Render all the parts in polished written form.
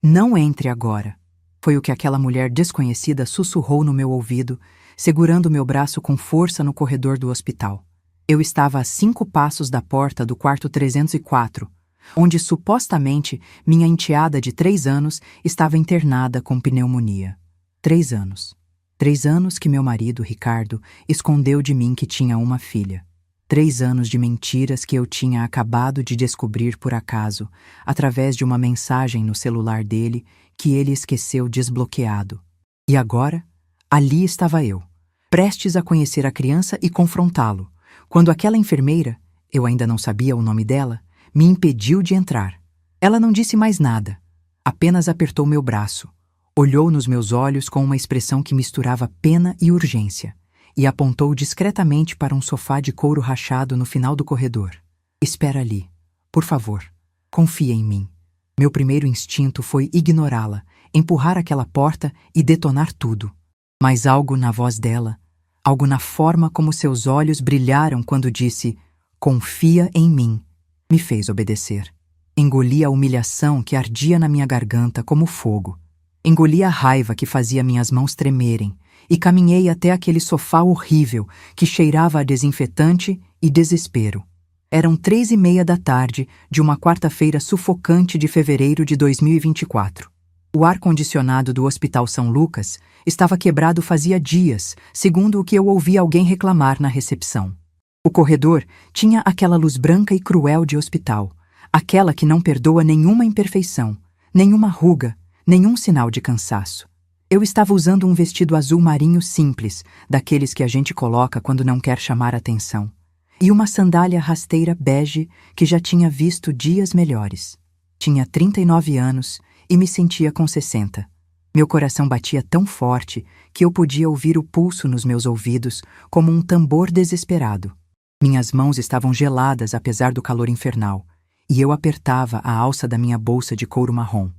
Não entre agora. Foi o que aquela mulher desconhecida sussurrou no meu ouvido, segurando meu braço com força no corredor do hospital. Eu estava a 5 passos da porta do quarto 304, onde supostamente minha enteada de 3 anos estava internada com pneumonia. 3 anos. 3 anos que meu marido, Ricardo, escondeu de mim que tinha uma filha. 3 anos de mentiras que eu tinha acabado de descobrir por acaso, através de uma mensagem no celular dele que ele esqueceu desbloqueado. E agora, ali estava eu, prestes a conhecer a criança e confrontá-lo, quando aquela enfermeira, eu ainda não sabia o nome dela, me impediu de entrar. Ela não disse mais nada, apenas apertou meu braço, olhou nos meus olhos com uma expressão que misturava pena e urgência, e apontou discretamente para um sofá de couro rachado no final do corredor. Espera ali, por favor, confia em mim. Meu primeiro instinto foi ignorá-la, empurrar aquela porta e detonar tudo. Mas algo na voz dela, algo na forma como seus olhos brilharam quando disse "confia em mim", me fez obedecer. Engoli a humilhação que ardia na minha garganta como fogo. Engoli a raiva que fazia minhas mãos tremerem e caminhei até aquele sofá horrível que cheirava a desinfetante e desespero. Eram 3:30 da tarde de uma quarta-feira sufocante de fevereiro de 2024. O ar-condicionado do Hospital São Lucas estava quebrado fazia dias, segundo o que eu ouvi alguém reclamar na recepção. O corredor tinha aquela luz branca e cruel de hospital, aquela que não perdoa nenhuma imperfeição, nenhuma ruga, nenhum sinal de cansaço. Eu estava usando um vestido azul marinho simples, daqueles que a gente coloca quando não quer chamar atenção, e uma sandália rasteira bege que já tinha visto dias melhores. Tinha 39 anos e me sentia com 60. Meu coração batia tão forte que eu podia ouvir o pulso nos meus ouvidos como um tambor desesperado. Minhas mãos estavam geladas apesar do calor infernal, e eu apertava a alça da minha bolsa de couro marrom.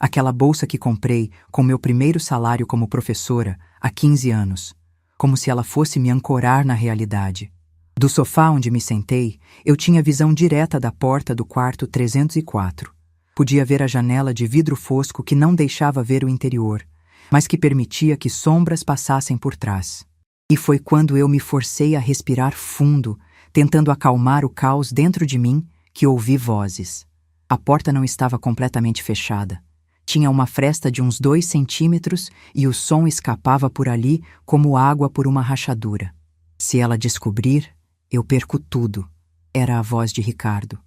Aquela bolsa que comprei com meu primeiro salário como professora há 15 anos, como se ela fosse me ancorar na realidade. Do sofá onde me sentei, eu tinha visão direta da porta do quarto 304. Podia ver a janela de vidro fosco que não deixava ver o interior, mas que permitia que sombras passassem por trás. E foi quando eu me forcei a respirar fundo, tentando acalmar o caos dentro de mim, que ouvi vozes. A porta não estava completamente fechada. Tinha uma fresta de uns 2 centímetros e o som escapava por ali como água por uma rachadura. Se ela descobrir, eu perco tudo. Era a voz de Ricardo,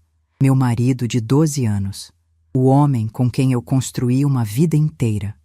meu marido de 12 anos. O homem com quem eu construí uma vida inteira.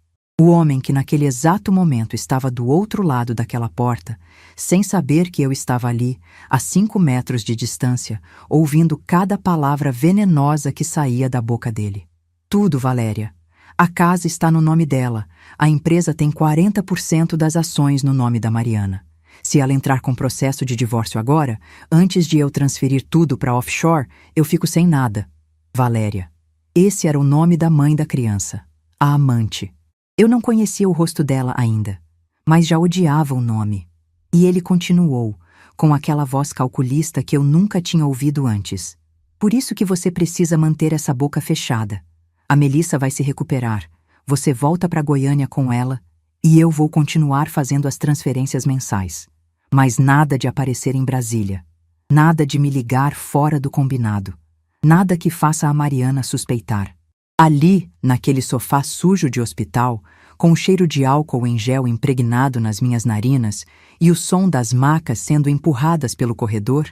O homem que naquele exato momento estava do outro lado daquela porta, sem saber que eu estava ali, a 5 metros de distância, ouvindo cada palavra venenosa que saía da boca dele. Tudo, Valéria. A casa está no nome dela. A empresa tem 40% das ações no nome da Mariana. Se ela entrar com processo de divórcio agora, antes de eu transferir tudo para offshore, eu fico sem nada. Valéria. Esse era o nome da mãe da criança. A amante. Eu não conhecia o rosto dela ainda, mas já odiava o nome. E ele continuou, com aquela voz calculista que eu nunca tinha ouvido antes. Por isso que você precisa manter essa boca fechada. A Melissa vai se recuperar. Você volta para Goiânia com ela e eu vou continuar fazendo as transferências mensais. Mas nada de aparecer em Brasília. Nada de me ligar fora do combinado. Nada que faça a Mariana suspeitar. Ali, naquele sofá sujo de hospital, com o cheiro de álcool em gel impregnado nas minhas narinas e o som das macas sendo empurradas pelo corredor,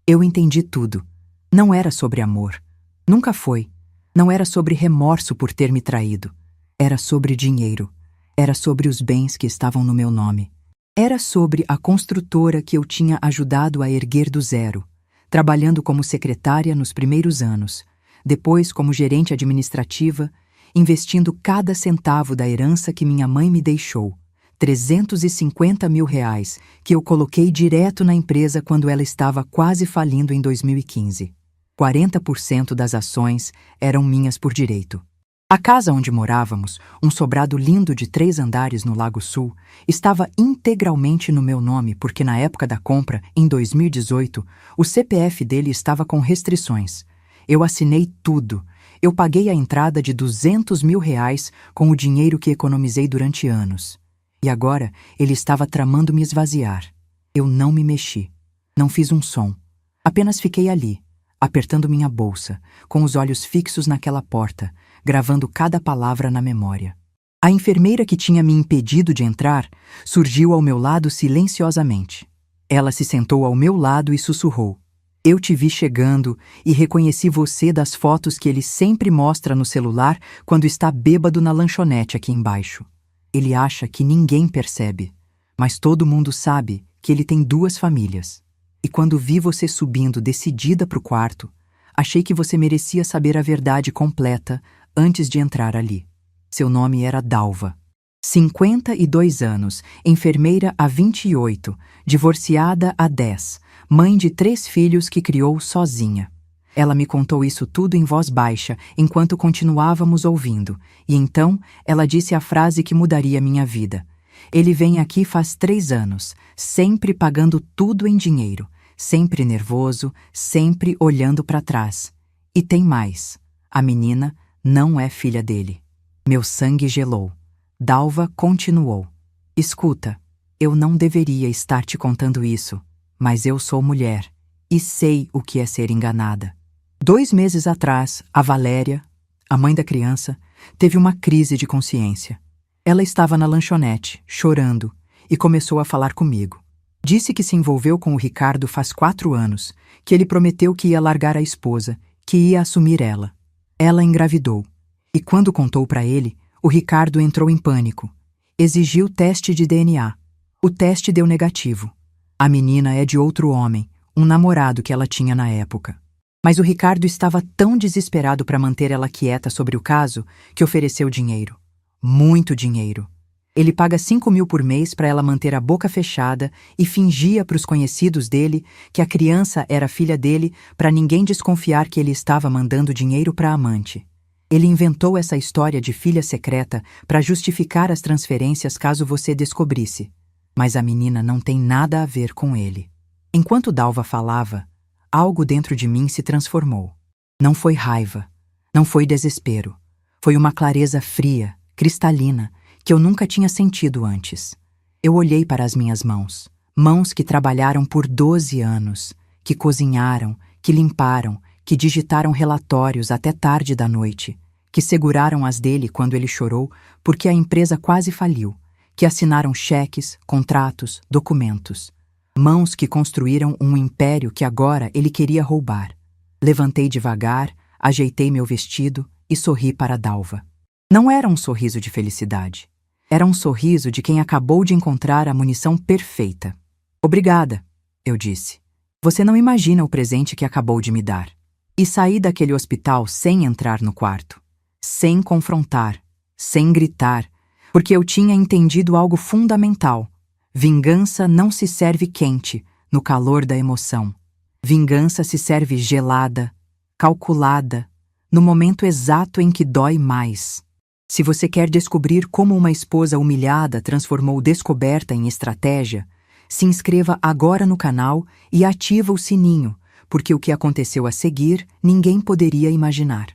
eu entendi tudo. Não era sobre amor. Nunca foi. Não era sobre remorso por ter me traído. Era sobre dinheiro. Era sobre os bens que estavam no meu nome. Era sobre a construtora que eu tinha ajudado a erguer do zero, trabalhando como secretária nos primeiros anos, depois como gerente administrativa, investindo cada centavo da herança que minha mãe me deixou, 350 mil reais, que eu coloquei direto na empresa quando ela estava quase falindo em 2015. 40% das ações eram minhas por direito. A casa onde morávamos, um sobrado lindo de 3 andares no Lago Sul, estava integralmente no meu nome porque na época da compra, em 2018, o CPF dele estava com restrições. Eu assinei tudo. Eu paguei a entrada de R$ 200.000 com o dinheiro que economizei durante anos. E agora ele estava tramando me esvaziar. Eu não me mexi. Não fiz um som. Apenas fiquei ali, apertando minha bolsa, com os olhos fixos naquela porta, gravando cada palavra na memória. A enfermeira que tinha me impedido de entrar surgiu ao meu lado silenciosamente. Ela se sentou ao meu lado e sussurrou: "Eu te vi chegando e reconheci você das fotos que ele sempre mostra no celular quando está bêbado na lanchonete aqui embaixo. Ele acha que ninguém percebe, mas todo mundo sabe que ele tem 2 famílias. E quando vi você subindo decidida para o quarto, achei que você merecia saber a verdade completa antes de entrar ali. Seu nome era Dalva. 52 anos, enfermeira há 28, divorciada há 10, mãe de 3 filhos que criou sozinha. Ela me contou isso tudo em voz baixa, enquanto continuávamos ouvindo, e então ela disse a frase que mudaria minha vida. Ele vem aqui faz 3 anos, sempre pagando tudo em dinheiro, sempre nervoso, sempre olhando para trás. E tem mais, a menina não é filha dele." Meu sangue gelou. Dalva continuou: "Escuta, eu não deveria estar te contando isso, mas eu sou mulher e sei o que é ser enganada. 2 meses atrás, a Valéria, a mãe da criança, teve uma crise de consciência. Ela estava na lanchonete, chorando, e começou a falar comigo. Disse que se envolveu com o Ricardo faz 4 anos, que ele prometeu que ia largar a esposa, que ia assumir ela. Ela engravidou. E quando contou para ele, o Ricardo entrou em pânico. Exigiu teste de DNA. O teste deu negativo. A menina é de outro homem, um namorado que ela tinha na época. Mas o Ricardo estava tão desesperado para manter ela quieta sobre o caso que ofereceu dinheiro. Muito dinheiro. Ele paga 5.000 por mês para ela manter a boca fechada e fingia para os conhecidos dele que a criança era filha dele para ninguém desconfiar que ele estava mandando dinheiro para a amante. Ele inventou essa história de filha secreta para justificar as transferências caso você descobrisse. Mas a menina não tem nada a ver com ele." Enquanto Dalva falava, algo dentro de mim se transformou. Não foi raiva, não foi desespero. Foi uma clareza fria, cristalina, que eu nunca tinha sentido antes. Eu olhei para as minhas mãos. Mãos que trabalharam por 12 anos, que cozinharam, que limparam, que digitaram relatórios até tarde da noite, que seguraram as dele quando ele chorou porque a empresa quase faliu, que assinaram cheques, contratos, documentos. Mãos que construíram um império que agora ele queria roubar. Levantei devagar, ajeitei meu vestido e sorri para Dalva. Não era um sorriso de felicidade. Era um sorriso de quem acabou de encontrar a munição perfeita. "Obrigada", eu disse. "Você não imagina o presente que acabou de me dar." E saí daquele hospital sem entrar no quarto, sem confrontar, sem gritar, porque eu tinha entendido algo fundamental. Vingança não se serve quente, no calor da emoção. Vingança se serve gelada, calculada, no momento exato em que dói mais. Se você quer descobrir como uma esposa humilhada transformou descoberta em estratégia, se inscreva agora no canal e ativa o sininho, porque o que aconteceu a seguir ninguém poderia imaginar.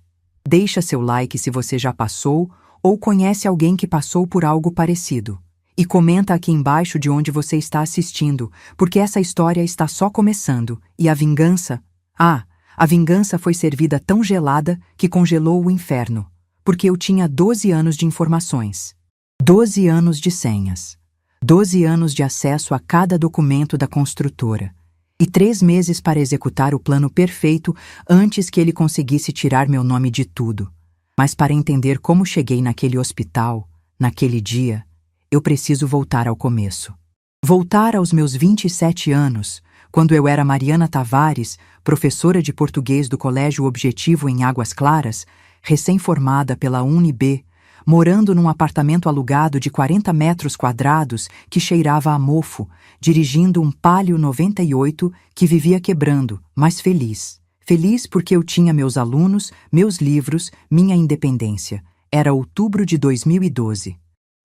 Deixa seu like se você já passou ou conhece alguém que passou por algo parecido. E comenta aqui embaixo de onde você está assistindo, porque essa história está só começando, e a vingança... a vingança foi servida tão gelada que congelou o inferno, porque eu tinha 12 anos de informações, 12 anos de senhas, 12 anos de acesso a cada documento da construtora, e 3 meses para executar o plano perfeito antes que ele conseguisse tirar meu nome de tudo. Mas para entender como cheguei naquele hospital, naquele dia, eu preciso voltar ao começo. Voltar aos meus 27 anos, quando eu era Mariana Tavares, professora de português do Colégio Objetivo em Águas Claras, recém-formada pela UniB, morando num apartamento alugado de 40 metros quadrados que cheirava a mofo, dirigindo um Palio 98 que vivia quebrando, mas feliz. Feliz porque eu tinha meus alunos, meus livros, minha independência. Era outubro de 2012.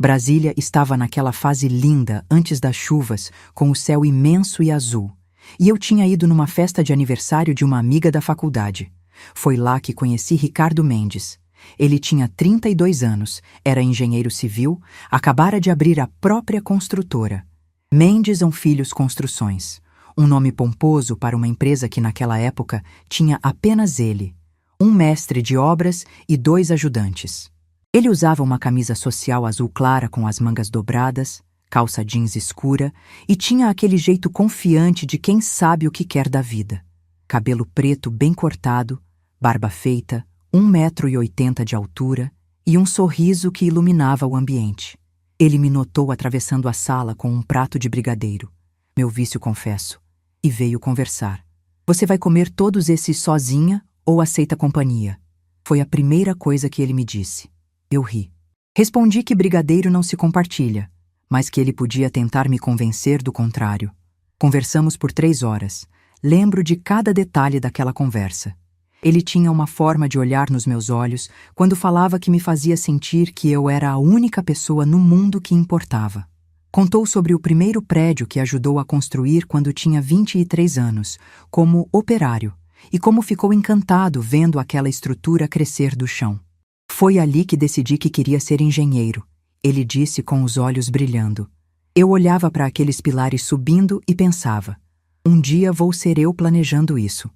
Brasília estava naquela fase linda antes das chuvas, com o céu imenso e azul. E eu tinha ido numa festa de aniversário de uma amiga da faculdade. Foi lá que conheci Ricardo Mendes. Ele tinha 32 anos, era engenheiro civil, acabara de abrir a própria construtora. Mendes Filhos Construções, um nome pomposo para uma empresa que naquela época tinha apenas ele, um mestre de obras e 2 ajudantes. Ele usava uma camisa social azul clara com as mangas dobradas, calça jeans escura e tinha aquele jeito confiante de quem sabe o que quer da vida. Cabelo preto bem cortado, barba feita, 1,80 m de altura e um sorriso que iluminava o ambiente. Ele me notou atravessando a sala com um prato de brigadeiro, meu vício confesso, e veio conversar. Você vai comer todos esses sozinha ou aceita companhia? Foi a primeira coisa que ele me disse. Eu ri. Respondi que brigadeiro não se compartilha, mas que ele podia tentar me convencer do contrário. Conversamos por 3 horas. Lembro de cada detalhe daquela conversa. Ele tinha uma forma de olhar nos meus olhos quando falava que me fazia sentir que eu era a única pessoa no mundo que importava. Contou sobre o primeiro prédio que ajudou a construir quando tinha 23 anos, como operário, e como ficou encantado vendo aquela estrutura crescer do chão. Foi ali que decidi que queria ser engenheiro, ele disse com os olhos brilhando. Eu olhava para aqueles pilares subindo e pensava, um dia vou ser eu planejando isso.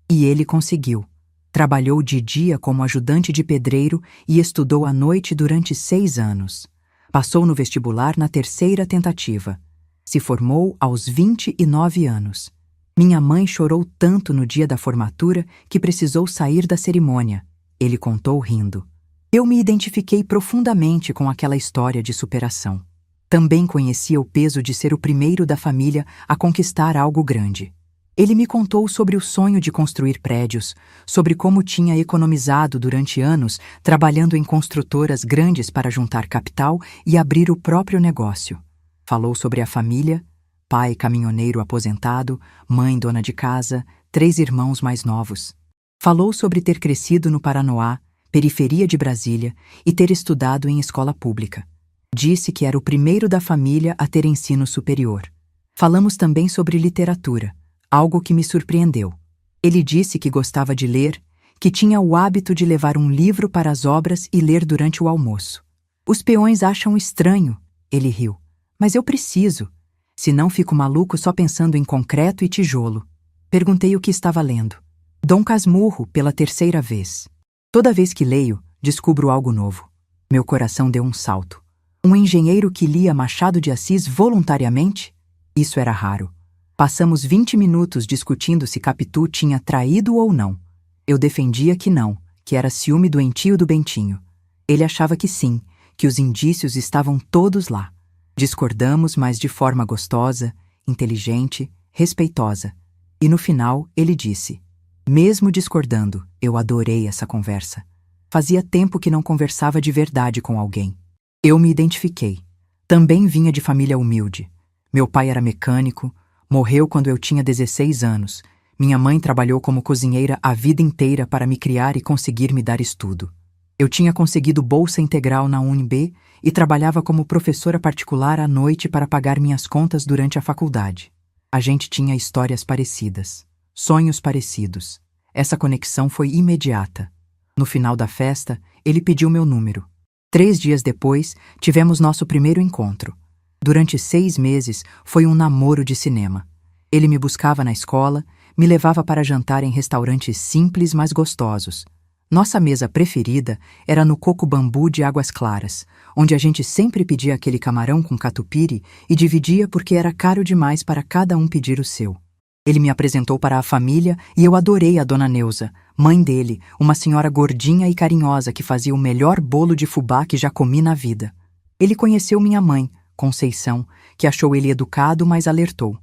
E ele conseguiu. Trabalhou de dia como ajudante de pedreiro e estudou à noite durante 6 anos. Passou no vestibular na 3ª tentativa. Se formou aos 29 anos. Minha mãe chorou tanto no dia da formatura que precisou sair da cerimônia. Ele contou rindo. Eu me identifiquei profundamente com aquela história de superação. Também conhecia o peso de ser o primeiro da família a conquistar algo grande. Ele me contou sobre o sonho de construir prédios, sobre como tinha economizado durante anos trabalhando em construtoras grandes para juntar capital e abrir o próprio negócio. Falou sobre a família, pai caminhoneiro aposentado, mãe dona de casa, 3 irmãos mais novos. Falou sobre ter crescido no Paranoá, periferia de Brasília, e ter estudado em escola pública. Disse que era o primeiro da família a ter ensino superior. Falamos também sobre literatura, algo que me surpreendeu. Ele disse que gostava de ler, que tinha o hábito de levar um livro para as obras e ler durante o almoço. Os peões acham estranho, ele riu. Mas eu preciso, senão fico maluco só pensando em concreto e tijolo. Perguntei o que estava lendo. Dom Casmurro, pela 3ª vez. Toda vez que leio, descubro algo novo. Meu coração deu um salto. Um engenheiro que lia Machado de Assis voluntariamente? Isso era raro. Passamos 20 minutos discutindo se Capitu tinha traído ou não. Eu defendia que não, que era ciúme doentio do Bentinho. Ele achava que sim, que os indícios estavam todos lá. Discordamos, mas de forma gostosa, inteligente, respeitosa. E no final, ele disse: mesmo discordando, eu adorei essa conversa. Fazia tempo que não conversava de verdade com alguém. Eu me identifiquei. Também vinha de família humilde. Meu pai era mecânico, morreu quando eu tinha 16 anos. Minha mãe trabalhou como cozinheira a vida inteira para me criar e conseguir me dar estudo. Eu tinha conseguido bolsa integral na UNB e trabalhava como professora particular à noite para pagar minhas contas durante a faculdade. A gente tinha histórias parecidas, sonhos parecidos. Essa conexão foi imediata. No final da festa, ele pediu meu número. 3 dias depois, tivemos nosso primeiro encontro. Durante 6 meses, foi um namoro de cinema. Ele me buscava na escola, me levava para jantar em restaurantes simples, mas gostosos. Nossa mesa preferida era no Coco Bambu de Águas Claras, onde a gente sempre pedia aquele camarão com catupiry e dividia porque era caro demais para cada um pedir o seu. Ele me apresentou para a família e eu adorei a Dona Neuza, mãe dele, uma senhora gordinha e carinhosa que fazia o melhor bolo de fubá que já comi na vida. Ele conheceu minha mãe, Conceição, que achou ele educado, mas alertou.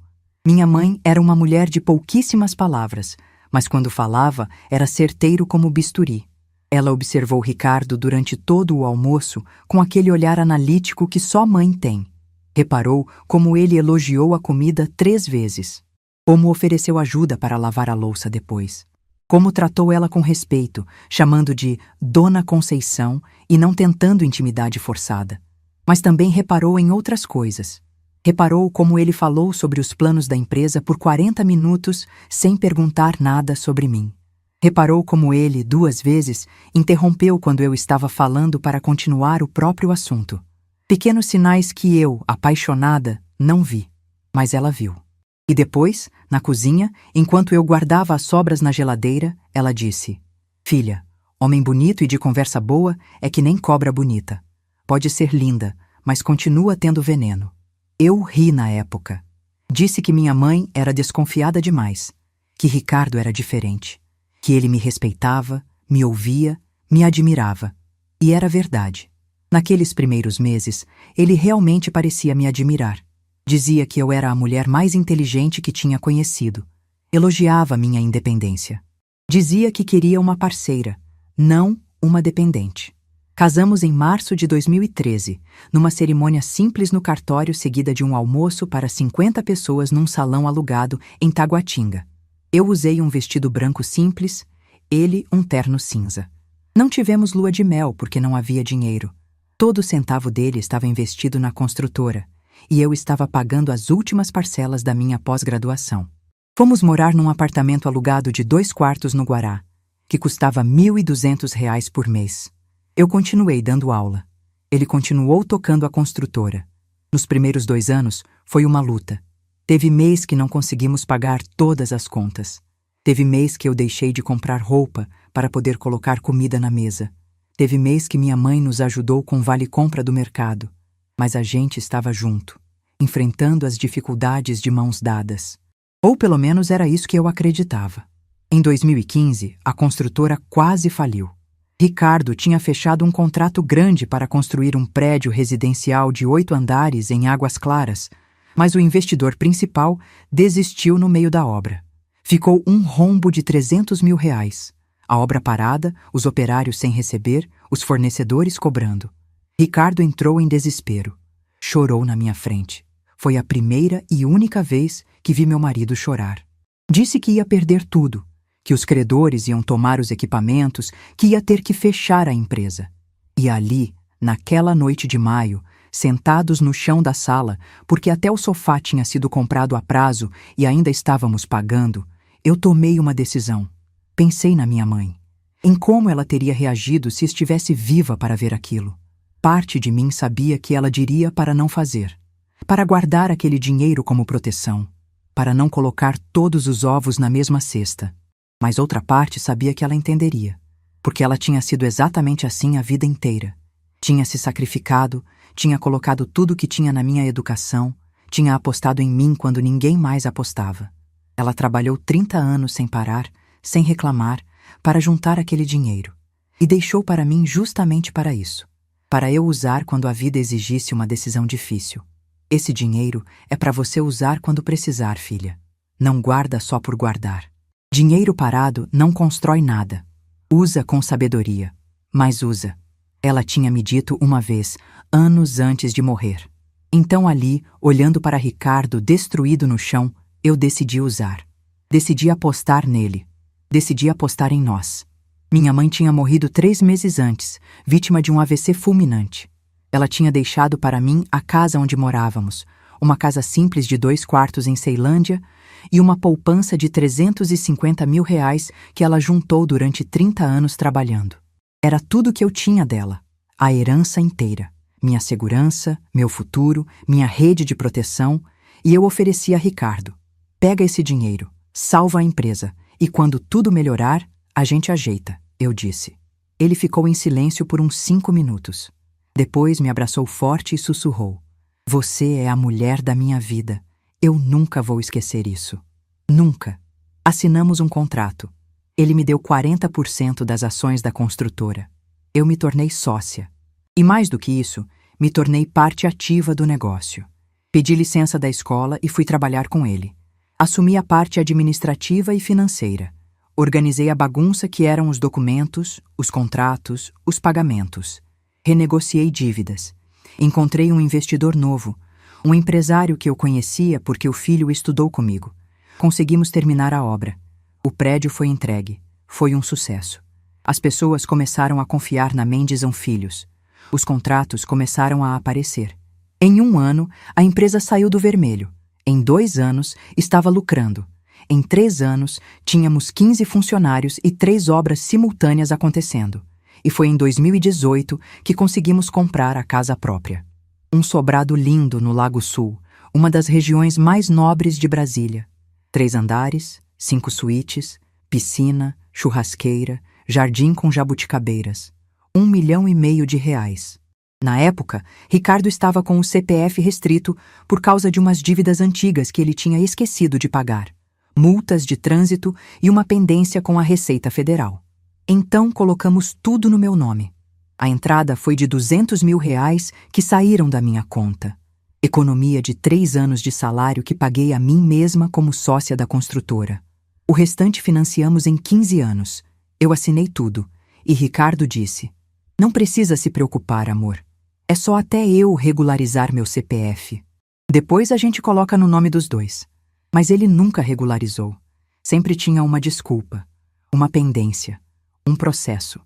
Minha mãe era uma mulher de pouquíssimas palavras, mas quando falava, era certeiro como bisturi. Ela observou Ricardo durante todo o almoço com aquele olhar analítico que só mãe tem. Reparou como ele elogiou a comida 3 vezes. Como ofereceu ajuda para lavar a louça depois. Como tratou ela com respeito, chamando de Dona Conceição e não tentando intimidade forçada. Mas também reparou em outras coisas. Reparou como ele falou sobre os planos da empresa por 40 minutos sem perguntar nada sobre mim. Reparou como ele, 2 vezes, interrompeu quando eu estava falando para continuar o próprio assunto. Pequenos sinais que eu, apaixonada, não vi, mas ela viu. E depois, na cozinha, enquanto eu guardava as sobras na geladeira, ela disse: Filha, homem bonito e de conversa boa é que nem cobra bonita. Pode ser linda, mas continua tendo veneno. Eu ri na época. Disse que minha mãe era desconfiada demais, que Ricardo era diferente, que ele me respeitava, me ouvia, me admirava. E era verdade. Naqueles primeiros meses, ele realmente parecia me admirar. Dizia que eu era a mulher mais inteligente que tinha conhecido. Elogiava minha independência. Dizia que queria uma parceira, não uma dependente. Casamos em março de 2013, numa cerimônia simples no cartório seguida de um almoço para 50 pessoas num salão alugado em Taguatinga. Eu usei um vestido branco simples, ele um terno cinza. Não tivemos lua de mel porque não havia dinheiro. Todo centavo dele estava investido na construtora, e eu estava pagando as últimas parcelas da minha pós-graduação. Fomos morar num apartamento alugado de 2 quartos no Guará, que custava R$ 1.200 por mês. Eu continuei dando aula. Ele continuou tocando a construtora. Nos primeiros 2 anos, foi uma luta. Teve mês que não conseguimos pagar todas as contas. Teve mês que eu deixei de comprar roupa para poder colocar comida na mesa. Teve mês que minha mãe nos ajudou com vale-compra do mercado. Mas a gente estava junto, enfrentando as dificuldades de mãos dadas. Ou pelo menos era isso que eu acreditava. Em 2015, a construtora quase faliu. Ricardo tinha fechado um contrato grande para construir um prédio residencial de 8 andares em Águas Claras, mas o investidor principal desistiu no meio da obra. Ficou um rombo de R$300 mil. A obra parada, os operários sem receber, os fornecedores cobrando. Ricardo entrou em desespero. Chorou na minha frente. Foi a primeira e única vez que vi meu marido chorar. Disse que ia perder tudo, que os credores iam tomar os equipamentos, que ia ter que fechar a empresa. E ali, naquela noite de maio, sentados no chão da sala, porque até o sofá tinha sido comprado a prazo e ainda estávamos pagando, eu tomei uma decisão. Pensei na minha mãe, em como ela teria reagido se estivesse viva para ver aquilo. Parte de mim sabia que ela diria para não fazer, para guardar aquele dinheiro como proteção, para não colocar todos os ovos na mesma cesta. Mas outra parte sabia que ela entenderia, porque ela tinha sido exatamente assim a vida inteira. Tinha se sacrificado, tinha colocado tudo o que tinha na minha educação, tinha apostado em mim quando ninguém mais apostava. Ela trabalhou 30 anos sem parar, sem reclamar, para juntar aquele dinheiro. E deixou para mim justamente para isso, para eu usar quando a vida exigisse uma decisão difícil. Esse dinheiro é para você usar quando precisar, filha. Não guarda só por guardar. Dinheiro parado não constrói nada. Usa com sabedoria, mas usa. Ela tinha me dito uma vez, anos antes de morrer. Então ali, olhando para Ricardo destruído no chão, eu decidi usar. Decidi apostar nele. Decidi apostar em nós. Minha mãe tinha morrido 3 meses antes, vítima de um AVC fulminante. Ela tinha deixado para mim a casa onde morávamos, uma casa simples de 2 quartos em Ceilândia e uma poupança de R$350 mil que ela juntou durante 30 anos trabalhando. Era tudo que eu tinha dela, a herança inteira, minha segurança, meu futuro, minha rede de proteção, e eu ofereci a Ricardo: pega esse dinheiro, salva a empresa, e quando tudo melhorar, a gente ajeita, eu disse. Ele ficou em silêncio por uns 5 minutos. Depois me abraçou forte e sussurrou: você é a mulher da minha vida. Eu nunca vou esquecer isso. Nunca. Assinamos um contrato. Ele me deu 40% das ações da construtora. Eu me tornei sócia. E mais do que isso, me tornei parte ativa do negócio. Pedi licença da escola e fui trabalhar com ele. Assumi a parte administrativa e financeira. Organizei a bagunça que eram os documentos, os contratos, os pagamentos. Renegociei dívidas. Encontrei um investidor novo, um empresário que eu conhecia porque o filho estudou comigo. Conseguimos terminar a obra. O prédio foi entregue. Foi um sucesso. As pessoas começaram a confiar na Mendizão Filhos. Os contratos começaram a aparecer. Em 1 ano, a empresa saiu do vermelho. Em 2 anos, estava lucrando. Em 3 anos, tínhamos 15 funcionários e 3 obras simultâneas acontecendo. E foi em 2018 que conseguimos comprar a casa própria. Um sobrado lindo no Lago Sul, uma das regiões mais nobres de Brasília. 3 andares, 5 suítes, piscina, churrasqueira, jardim com jabuticabeiras. R$1,5 milhão. Na época, Ricardo estava com o CPF restrito por causa de umas dívidas antigas que ele tinha esquecido de pagar, multas de trânsito e uma pendência com a Receita Federal. Então colocamos tudo no meu nome. A entrada foi de R$200 mil que saíram da minha conta. Economia de 3 anos de salário que paguei a mim mesma como sócia da construtora. O restante financiamos em 15 anos. Eu assinei tudo. E Ricardo disse: "Não precisa se preocupar, amor. É só até eu regularizar meu CPF. Depois a gente coloca no nome dos dois." Mas ele nunca regularizou. Sempre tinha uma desculpa, uma pendência, um processo.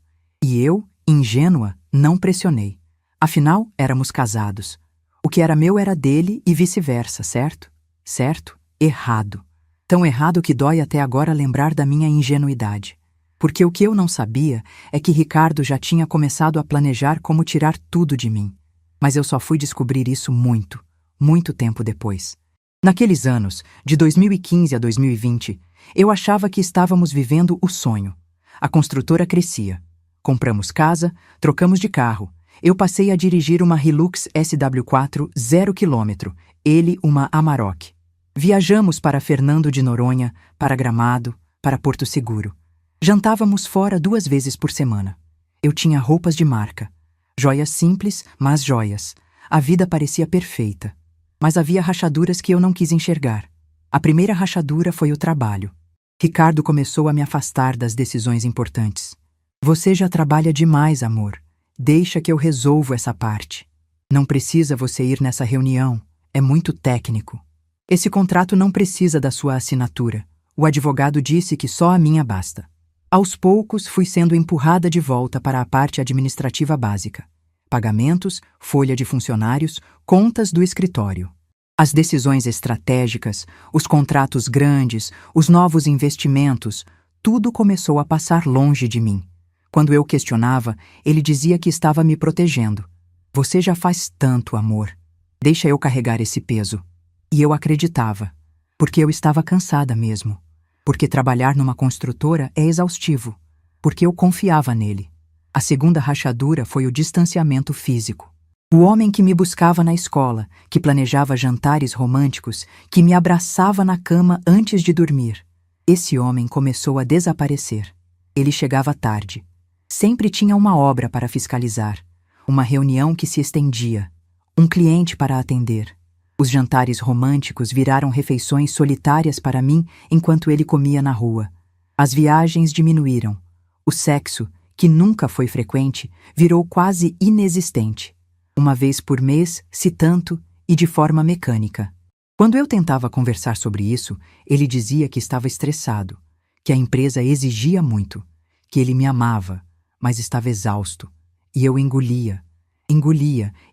E eu, ingênua, não pressionei. Afinal, éramos casados. O que era meu era dele e vice-versa, certo? Certo? Errado. Tão errado que dói até agora lembrar da minha ingenuidade. Porque o que eu não sabia é que Ricardo já tinha começado a planejar como tirar tudo de mim. Mas eu só fui descobrir isso muito, muito tempo depois. Naqueles anos, de 2015 a 2020, eu achava que estávamos vivendo o sonho. A construtora crescia. Compramos casa, trocamos de carro. Eu passei a dirigir uma Hilux SW4 0 km, ele uma Amarok. Viajamos para Fernando de Noronha, para Gramado, para Porto Seguro. Jantávamos fora 2 vezes por semana. Eu tinha roupas de marca. Joias simples, mas joias. A vida parecia perfeita. Mas havia rachaduras que eu não quis enxergar. A primeira rachadura foi o trabalho. Ricardo começou a me afastar das decisões importantes. "Você já trabalha demais, amor. Deixa que eu resolvo essa parte. Não precisa você ir nessa reunião. É muito técnico. Esse contrato não precisa da sua assinatura. O advogado disse que só a minha basta." Aos poucos, fui sendo empurrada de volta para a parte administrativa básica. Pagamentos, folha de funcionários, contas do escritório. As decisões estratégicas, os contratos grandes, os novos investimentos, tudo começou a passar longe de mim. Quando eu questionava, ele dizia que estava me protegendo. "Você já faz tanto, amor. Deixa eu carregar esse peso." E eu acreditava, porque eu estava cansada mesmo. Porque trabalhar numa construtora é exaustivo. Porque eu confiava nele. A segunda rachadura foi o distanciamento físico. O homem que me buscava na escola, que planejava jantares românticos, que me abraçava na cama antes de dormir. Esse homem começou a desaparecer. Ele chegava tarde. Sempre tinha uma obra para fiscalizar, uma reunião que se estendia, um cliente para atender. Os jantares românticos viraram refeições solitárias para mim enquanto ele comia na rua. As viagens diminuíram. O sexo, que nunca foi frequente, virou quase inexistente. Uma vez por mês, se tanto, e de forma mecânica. Quando eu tentava conversar sobre isso, ele dizia que estava estressado, que a empresa exigia muito, que ele me amava, mas estava exausto. E eu engolia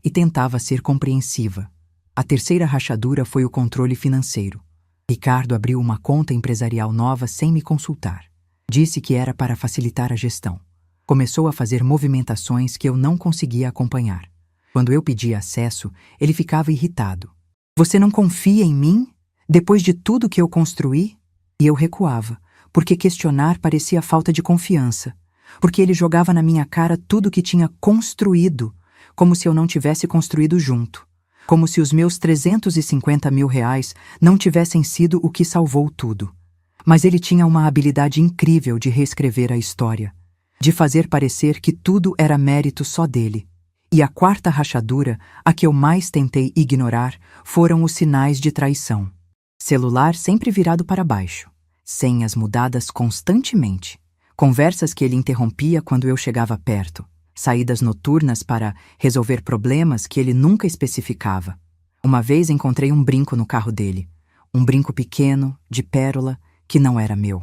e tentava ser compreensiva. A terceira rachadura foi o controle financeiro. Ricardo abriu uma conta empresarial nova sem me consultar. Disse que era para facilitar a gestão. Começou a fazer movimentações que eu não conseguia acompanhar. Quando eu pedia acesso, ele ficava irritado. "Você não confia em mim? Depois de tudo que eu construí?" E eu recuava, porque questionar parecia falta de confiança. Porque ele jogava na minha cara tudo que tinha construído, como se eu não tivesse construído junto. Como se os meus R$350 mil não tivessem sido o que salvou tudo. Mas ele tinha uma habilidade incrível de reescrever a história, de fazer parecer que tudo era mérito só dele. E a quarta rachadura, a que eu mais tentei ignorar, foram os sinais de traição. Celular sempre virado para baixo, senhas mudadas constantemente, conversas que ele interrompia quando eu chegava perto. Saídas noturnas para resolver problemas que ele nunca especificava. Uma vez encontrei um brinco no carro dele. Um brinco pequeno, de pérola, que não era meu.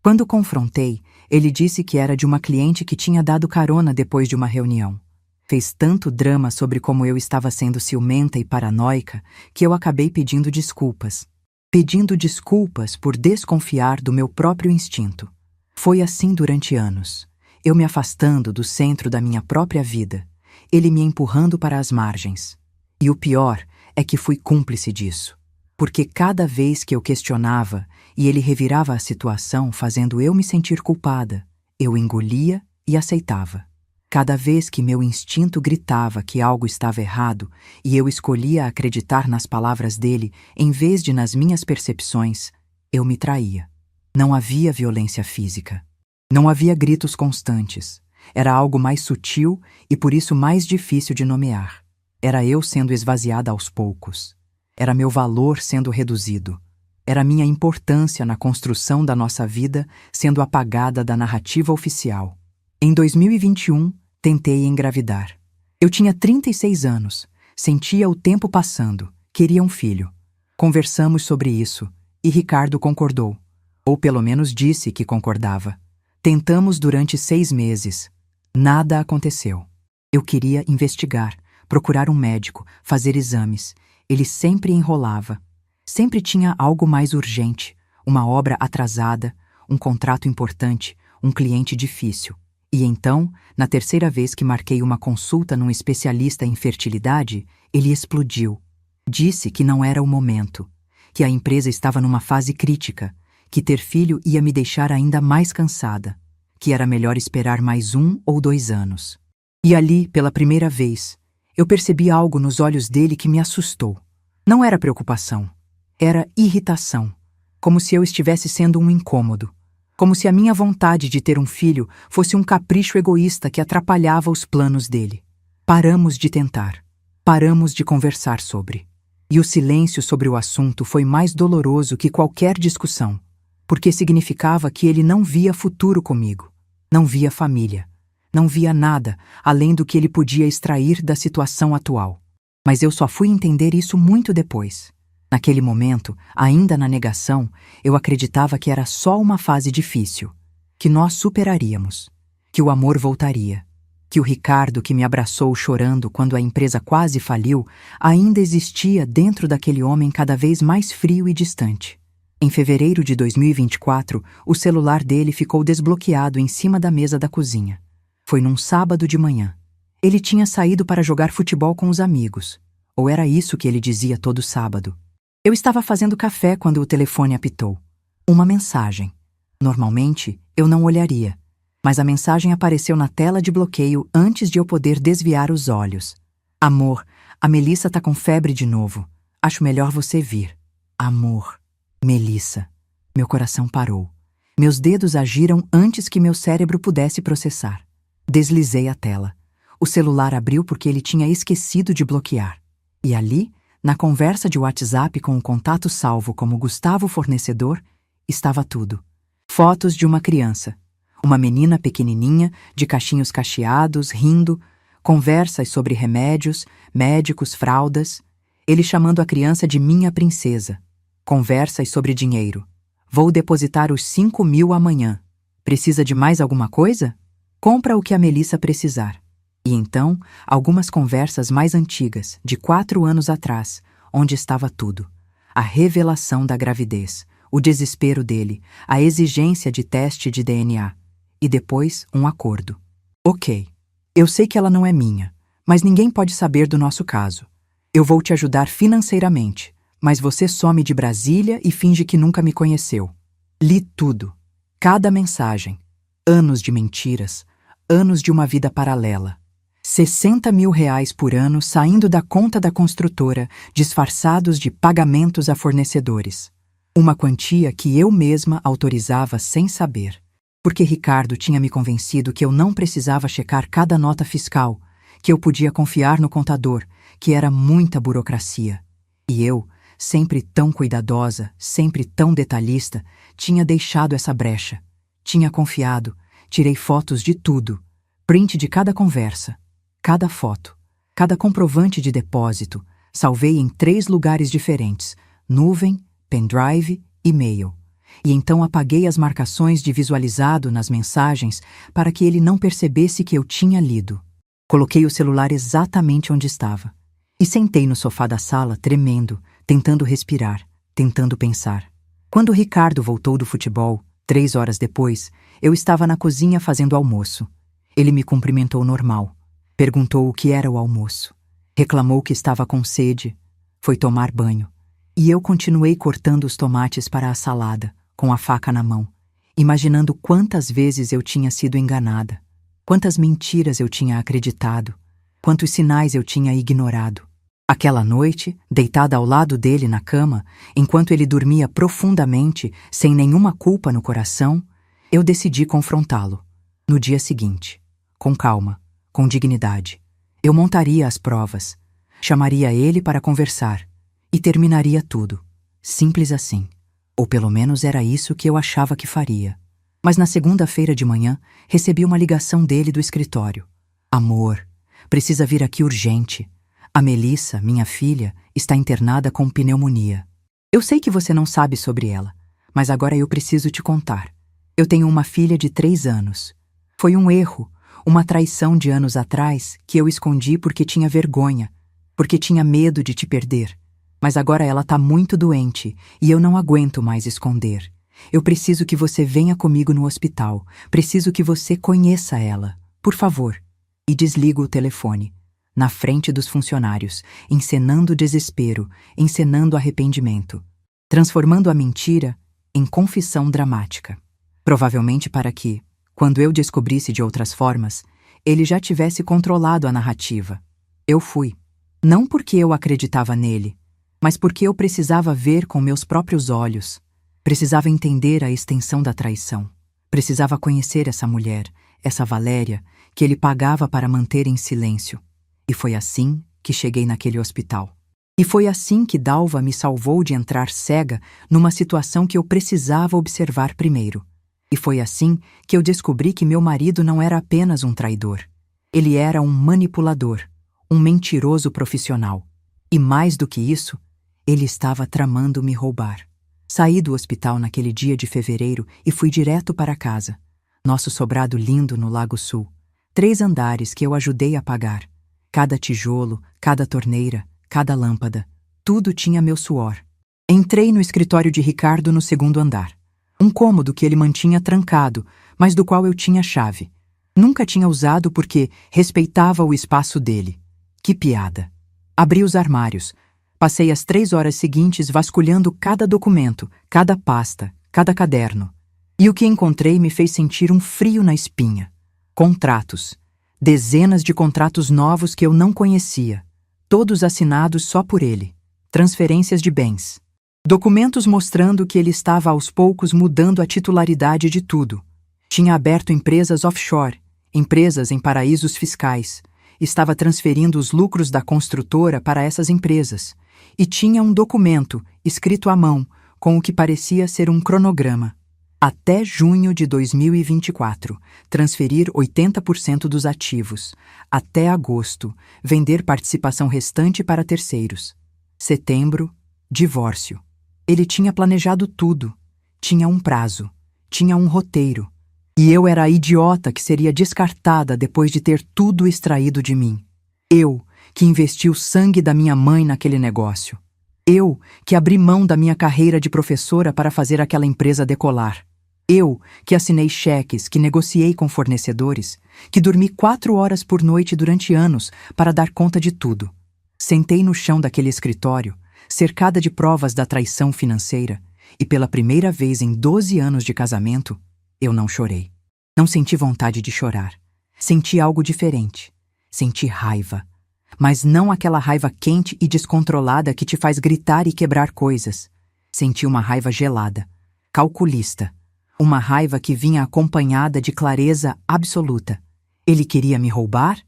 Quando confrontei, ele disse que era de uma cliente que tinha dado carona depois de uma reunião. Fez tanto drama sobre como eu estava sendo ciumenta e paranoica que eu acabei pedindo desculpas. pedindo desculpas por desconfiar do meu próprio instinto. Foi assim durante anos, eu me afastando do centro da minha própria vida, ele me empurrando para as margens. E o pior é que fui cúmplice disso, porque cada vez que eu questionava e ele revirava a situação fazendo eu me sentir culpada, eu engolia e aceitava. Cada vez que meu instinto gritava que algo estava errado e eu escolhia acreditar nas palavras dele em vez de nas minhas percepções, eu me traía. Não havia violência física. Não havia gritos constantes. Era algo mais sutil e por isso mais difícil de nomear. Era eu sendo esvaziada aos poucos. Era meu valor sendo reduzido. Era minha importância na construção da nossa vida sendo apagada da narrativa oficial. Em 2021, tentei engravidar. Eu tinha 36 anos, sentia o tempo passando, queria um filho. Conversamos sobre isso e Ricardo concordou, ou pelo menos disse que concordava. Tentamos durante 6 meses. Nada aconteceu. Eu queria investigar, procurar um médico, fazer exames. Ele sempre enrolava. Sempre tinha algo mais urgente, uma obra atrasada, um contrato importante, um cliente difícil. E então, na terceira vez que marquei uma consulta num especialista em fertilidade, ele explodiu. Disse que não era o momento, que a empresa estava numa fase crítica, que ter filho ia me deixar ainda mais cansada, que era melhor esperar mais 1 ou 2 anos. E ali, pela primeira vez, eu percebi algo nos olhos dele que me assustou. Não era preocupação, era irritação, como se eu estivesse sendo um incômodo. Como se a minha vontade de ter um filho fosse um capricho egoísta que atrapalhava os planos dele. Paramos de tentar. Paramos de conversar sobre. E o silêncio sobre o assunto foi mais doloroso que qualquer discussão, porque significava que ele não via futuro comigo, não via família, não via nada além do que ele podia extrair da situação atual. Mas eu só fui entender isso muito depois. Naquele momento, ainda na negação, eu acreditava que era só uma fase difícil, que nós superaríamos, que o amor voltaria, que o Ricardo que me abraçou chorando quando a empresa quase faliu ainda existia dentro daquele homem cada vez mais frio e distante. Em fevereiro de 2024, o celular dele ficou desbloqueado em cima da mesa da cozinha. Foi num sábado de manhã. Ele tinha saído para jogar futebol com os amigos, ou era isso que ele dizia todo sábado. Eu estava fazendo café quando o telefone apitou. Uma mensagem. Normalmente, eu não olharia, mas a mensagem apareceu na tela de bloqueio antes de eu poder desviar os olhos. Amor, a Melissa tá com febre de novo. Acho melhor você vir. Amor. Melissa. Meu coração parou. Meus dedos agiram antes que meu cérebro pudesse processar. Deslizei a tela. O celular abriu porque ele tinha esquecido de bloquear. E ali, na conversa de WhatsApp com o contato salvo como Gustavo Fornecedor, estava tudo. Fotos de uma criança. Uma menina pequenininha, de cachinhos cacheados, rindo, conversas sobre remédios, médicos, fraldas. Ele chamando a criança de minha princesa. Conversas sobre dinheiro. Vou depositar os 5.000 amanhã. Precisa de mais alguma coisa? Compra o que a Melissa precisar. E então, algumas conversas mais antigas, de 4 anos atrás, onde estava tudo. A revelação da gravidez, o desespero dele, a exigência de teste de DNA. E depois, um acordo. Ok, eu sei que ela não é minha, mas ninguém pode saber do nosso caso. Eu vou te ajudar financeiramente, mas você some de Brasília e finge que nunca me conheceu. Li tudo. Cada mensagem. Anos de mentiras, anos de uma vida paralela. 60.000 reais por ano saindo da conta da construtora, disfarçados de pagamentos a fornecedores. Uma quantia que eu mesma autorizava sem saber. Porque Ricardo tinha me convencido que eu não precisava checar cada nota fiscal, que eu podia confiar no contador, que era muita burocracia. E eu, sempre tão cuidadosa, sempre tão detalhista, tinha deixado essa brecha. Tinha confiado, tirei fotos de tudo, print de cada conversa. Cada foto, cada comprovante de depósito, salvei em 3 lugares diferentes, nuvem, pendrive, e-mail. E então apaguei as marcações de visualizado nas mensagens para que ele não percebesse que eu tinha lido. Coloquei o celular exatamente onde estava. E sentei no sofá da sala, tremendo, tentando respirar, tentando pensar. Quando Ricardo voltou do futebol, 3 horas depois, eu estava na cozinha fazendo almoço. Ele me cumprimentou normal. Perguntou o que era o almoço. Reclamou que estava com sede. Foi tomar banho. E eu continuei cortando os tomates para a salada, com a faca na mão, imaginando quantas vezes eu tinha sido enganada, quantas mentiras eu tinha acreditado, quantos sinais eu tinha ignorado. Aquela noite, deitada ao lado dele na cama, enquanto ele dormia profundamente, sem nenhuma culpa no coração, eu decidi confrontá-lo. No dia seguinte, com calma, com dignidade, eu montaria as provas, chamaria ele para conversar e terminaria tudo. Simples assim. Ou pelo menos era isso que eu achava que faria. Mas na segunda-feira de manhã, recebi uma ligação dele do escritório. Amor, precisa vir aqui urgente. A Melissa, minha filha, está internada com pneumonia. Eu sei que você não sabe sobre ela, mas agora eu preciso te contar. Eu tenho uma filha de 3 anos. Foi um erro, uma traição de anos atrás que eu escondi porque tinha vergonha, porque tinha medo de te perder. Mas agora ela está muito doente e eu não aguento mais esconder. Eu preciso que você venha comigo no hospital. Preciso que você conheça ela. Por favor. E desligo o telefone. Na frente dos funcionários, encenando desespero, encenando arrependimento. Transformando a mentira em confissão dramática. Provavelmente para que, quando eu descobrisse de outras formas, ele já tivesse controlado a narrativa. Eu fui. Não porque eu acreditava nele, mas porque eu precisava ver com meus próprios olhos. Precisava entender a extensão da traição. Precisava conhecer essa mulher, essa Valéria, que ele pagava para manter em silêncio. E foi assim que cheguei naquele hospital. E foi assim que Dalva me salvou de entrar cega numa situação que eu precisava observar primeiro. E foi assim que eu descobri que meu marido não era apenas um traidor. Ele era um manipulador, um mentiroso profissional. E mais do que isso, ele estava tramando me roubar. Saí do hospital naquele dia de fevereiro e fui direto para casa. Nosso sobrado lindo no Lago Sul. 3 andares que eu ajudei a pagar. Cada tijolo, cada torneira, cada lâmpada. Tudo tinha meu suor. Entrei no escritório de Ricardo no 2º andar. Um cômodo que ele mantinha trancado, mas do qual eu tinha chave. Nunca tinha usado porque respeitava o espaço dele. Que piada. Abri os armários. Passei as 3 horas seguintes vasculhando cada documento, cada pasta, cada caderno. E o que encontrei me fez sentir um frio na espinha. Contratos. Dezenas de contratos novos que eu não conhecia. Todos assinados só por ele. Transferências de bens. Documentos mostrando que ele estava aos poucos mudando a titularidade de tudo. Tinha aberto empresas offshore, empresas em paraísos fiscais. Estava transferindo os lucros da construtora para essas empresas. E tinha um documento, escrito à mão, com o que parecia ser um cronograma. Até junho de 2024, transferir 80% dos ativos. Até agosto, vender participação restante para terceiros. Setembro, divórcio. Ele tinha planejado tudo. Tinha um prazo. Tinha um roteiro. E eu era a idiota que seria descartada depois de ter tudo extraído de mim. Eu, que investi o sangue da minha mãe naquele negócio. Eu, que abri mão da minha carreira de professora para fazer aquela empresa decolar. Eu, que assinei cheques, que negociei com fornecedores, que dormi 4 horas por noite durante anos para dar conta de tudo. Sentei no chão daquele escritório, cercada de provas da traição financeira, e pela primeira vez em 12 anos de casamento, eu não chorei. Não senti vontade de chorar. Senti algo diferente. Senti raiva. Mas não aquela raiva quente e descontrolada que te faz gritar e quebrar coisas. Senti uma raiva gelada, calculista. Uma raiva que vinha acompanhada de clareza absoluta. Ele queria me roubar?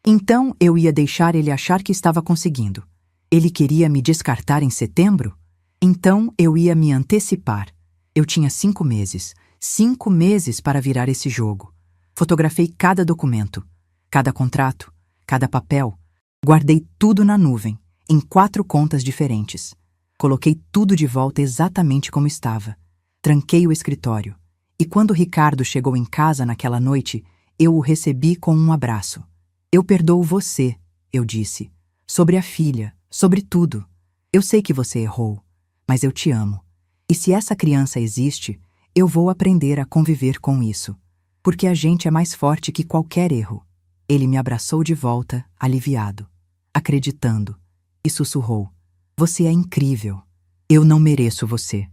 Então eu ia deixar ele achar que estava conseguindo. Ele queria me descartar em setembro? Então eu ia me antecipar. Eu tinha 5 meses. 5 meses para virar esse jogo. Fotografei cada documento, cada contrato, cada papel. Guardei tudo na nuvem, em 4 contas diferentes. Coloquei tudo de volta exatamente como estava. Tranquei o escritório. E quando Ricardo chegou em casa naquela noite, eu o recebi com um abraço. Eu perdoo você, eu disse. Sobre a filha, sobre tudo. Eu sei que você errou. Mas eu te amo. E se essa criança existe, eu vou aprender a conviver com isso. Porque a gente é mais forte que qualquer erro. Ele me abraçou de volta, aliviado, acreditando, e sussurrou: Você é incrível. Eu não mereço você.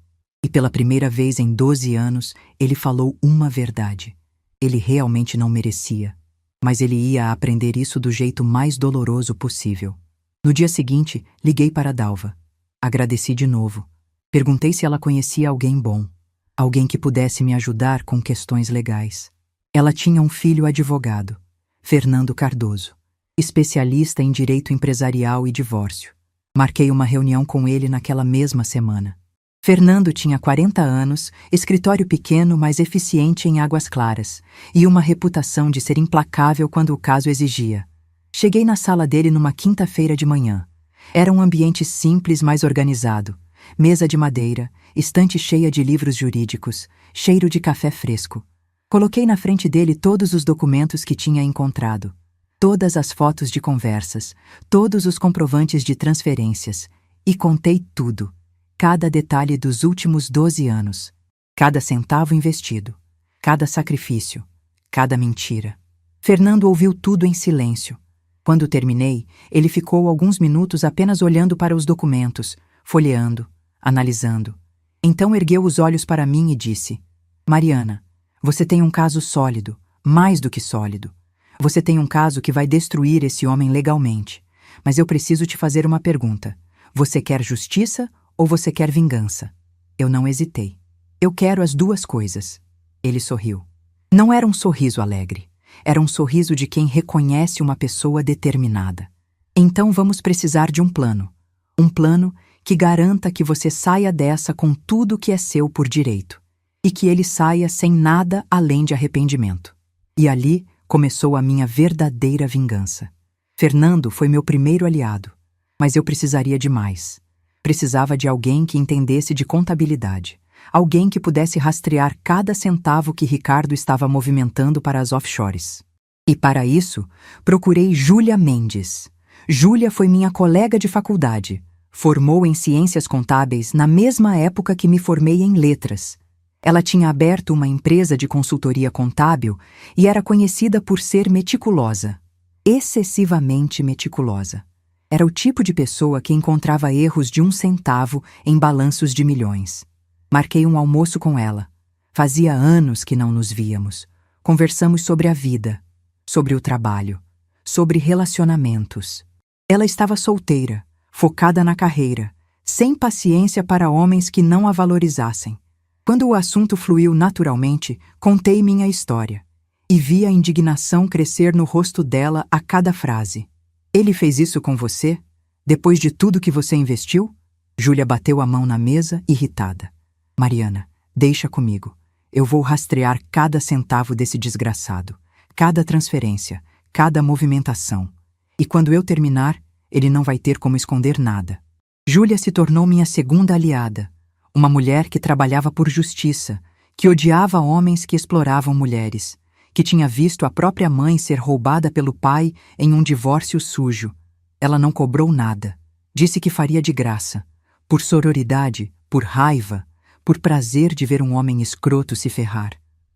E pela primeira vez em 12 anos, ele falou uma verdade. Ele realmente não merecia. Mas ele ia aprender isso do jeito mais doloroso possível. No dia seguinte, liguei para Dalva. Agradeci de novo. Perguntei se ela conhecia alguém bom. Alguém que pudesse me ajudar com questões legais. Ela tinha um filho advogado, Fernando Cardoso, especialista em direito empresarial e divórcio. Marquei uma reunião com ele naquela mesma semana. Fernando tinha 40 anos, escritório pequeno, mas eficiente em Águas Claras, e uma reputação de ser implacável quando o caso exigia. Cheguei na sala dele numa quinta-feira de manhã. Era um ambiente simples, mas organizado. Mesa de madeira, estante cheia de livros jurídicos, cheiro de café fresco. Coloquei na frente dele todos os documentos que tinha encontrado. Todas as fotos de conversas, todos os comprovantes de transferências. E contei tudo. Cada detalhe dos últimos 12 anos. Cada centavo investido. Cada sacrifício. Cada mentira. Fernando ouviu tudo em silêncio. Quando terminei, ele ficou alguns minutos apenas olhando para os documentos, folheando, analisando. Então ergueu os olhos para mim e disse: Mariana, você tem um caso sólido, mais do que sólido. Você tem um caso que vai destruir esse homem legalmente. Mas eu preciso te fazer uma pergunta. Você quer justiça ou você quer vingança? Eu não hesitei. Eu quero as duas coisas. Ele sorriu. Não era um sorriso alegre. Era um sorriso de quem reconhece uma pessoa determinada. Então vamos precisar de um plano. Um plano que garanta que você saia dessa com tudo que é seu por direito. E que ele saia sem nada além de arrependimento. E ali começou a minha verdadeira vingança. Fernando foi meu primeiro aliado, mas eu precisaria de mais. Precisava de alguém que entendesse de contabilidade, alguém que pudesse rastrear cada centavo que Ricardo estava movimentando para as offshores. E para isso, procurei Júlia Mendes. Júlia foi minha colega de faculdade, formou em ciências contábeis na mesma época que me formei em letras. Ela tinha aberto uma empresa de consultoria contábil e era conhecida por ser meticulosa, excessivamente meticulosa. Era o tipo de pessoa que encontrava erros de 1 centavo em balanços de milhões. Marquei um almoço com ela. Fazia anos que não nos víamos. Conversamos sobre a vida, sobre o trabalho, sobre relacionamentos. Ela estava solteira, focada na carreira, sem paciência para homens que não a valorizassem. Quando o assunto fluiu naturalmente, contei minha história e vi a indignação crescer no rosto dela a cada frase. Ele fez isso com você? Depois de tudo que você investiu? Júlia bateu a mão na mesa, irritada. Mariana, deixa comigo. Eu vou rastrear cada centavo desse desgraçado, cada transferência, cada movimentação. E quando eu terminar, ele não vai ter como esconder nada. Júlia se tornou minha segunda aliada. Uma mulher que trabalhava por justiça, que odiava homens que exploravam mulheres, que tinha visto a própria mãe ser roubada pelo pai em um divórcio sujo. Ela não cobrou nada. Disse que faria de graça. Por sororidade, por raiva, por prazer de ver um homem escroto se ferrar.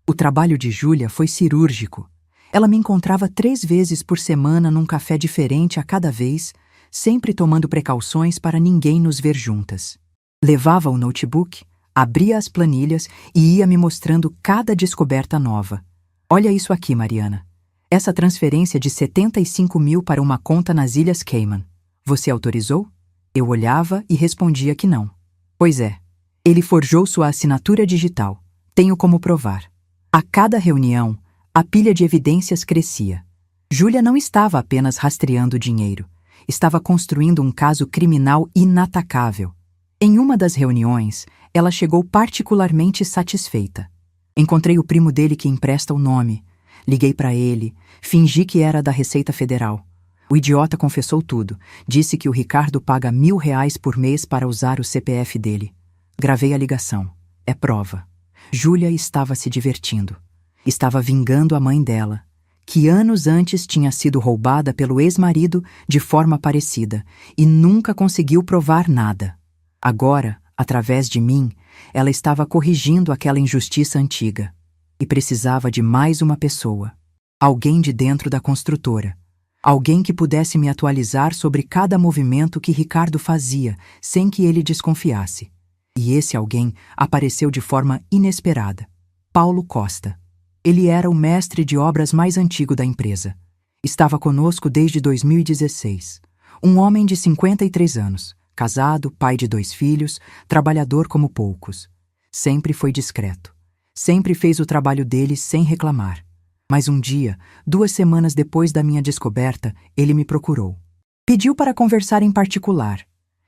O trabalho de Júlia foi cirúrgico. Ela me encontrava 3 vezes por semana num café diferente a cada vez, sempre tomando precauções para ninguém nos ver juntas. Levava o notebook, abria as planilhas e ia me mostrando cada descoberta nova. Olha isso aqui, Mariana. Essa transferência de 75 mil para uma conta nas Ilhas Cayman. Você autorizou? Eu olhava e respondia que não. Pois é. Ele forjou sua assinatura digital. Tenho como provar. A cada reunião, a pilha de evidências crescia. Júlia não estava apenas rastreando dinheiro. Estava construindo um caso criminal inatacável. Em uma das reuniões, ela chegou particularmente satisfeita. Encontrei o primo dele que empresta o nome. Liguei para ele, fingi que era da Receita Federal. O idiota confessou tudo. Disse que o Ricardo paga R$1.000 por mês para usar o CPF dele. Gravei a ligação. É prova. Júlia estava se divertindo. Estava vingando a mãe dela, que anos antes tinha sido roubada pelo ex-marido de forma parecida e nunca conseguiu provar nada. Agora, Através de mim, ela estava corrigindo aquela injustiça antiga. E precisava de mais uma pessoa. Alguém de dentro da construtora. Alguém que pudesse me atualizar sobre cada movimento que Ricardo fazia, sem que ele desconfiasse. E esse alguém apareceu de forma inesperada. Paulo Costa. Ele era o mestre de obras mais antigo da empresa. Estava conosco desde 2016. Um homem de 53 anos, casado, pai de 2 filhos, trabalhador como poucos. Sempre foi discreto. Sempre fez o trabalho dele sem reclamar. Mas um dia, 2 semanas depois da minha descoberta, ele me procurou. Pediu para conversar em particular.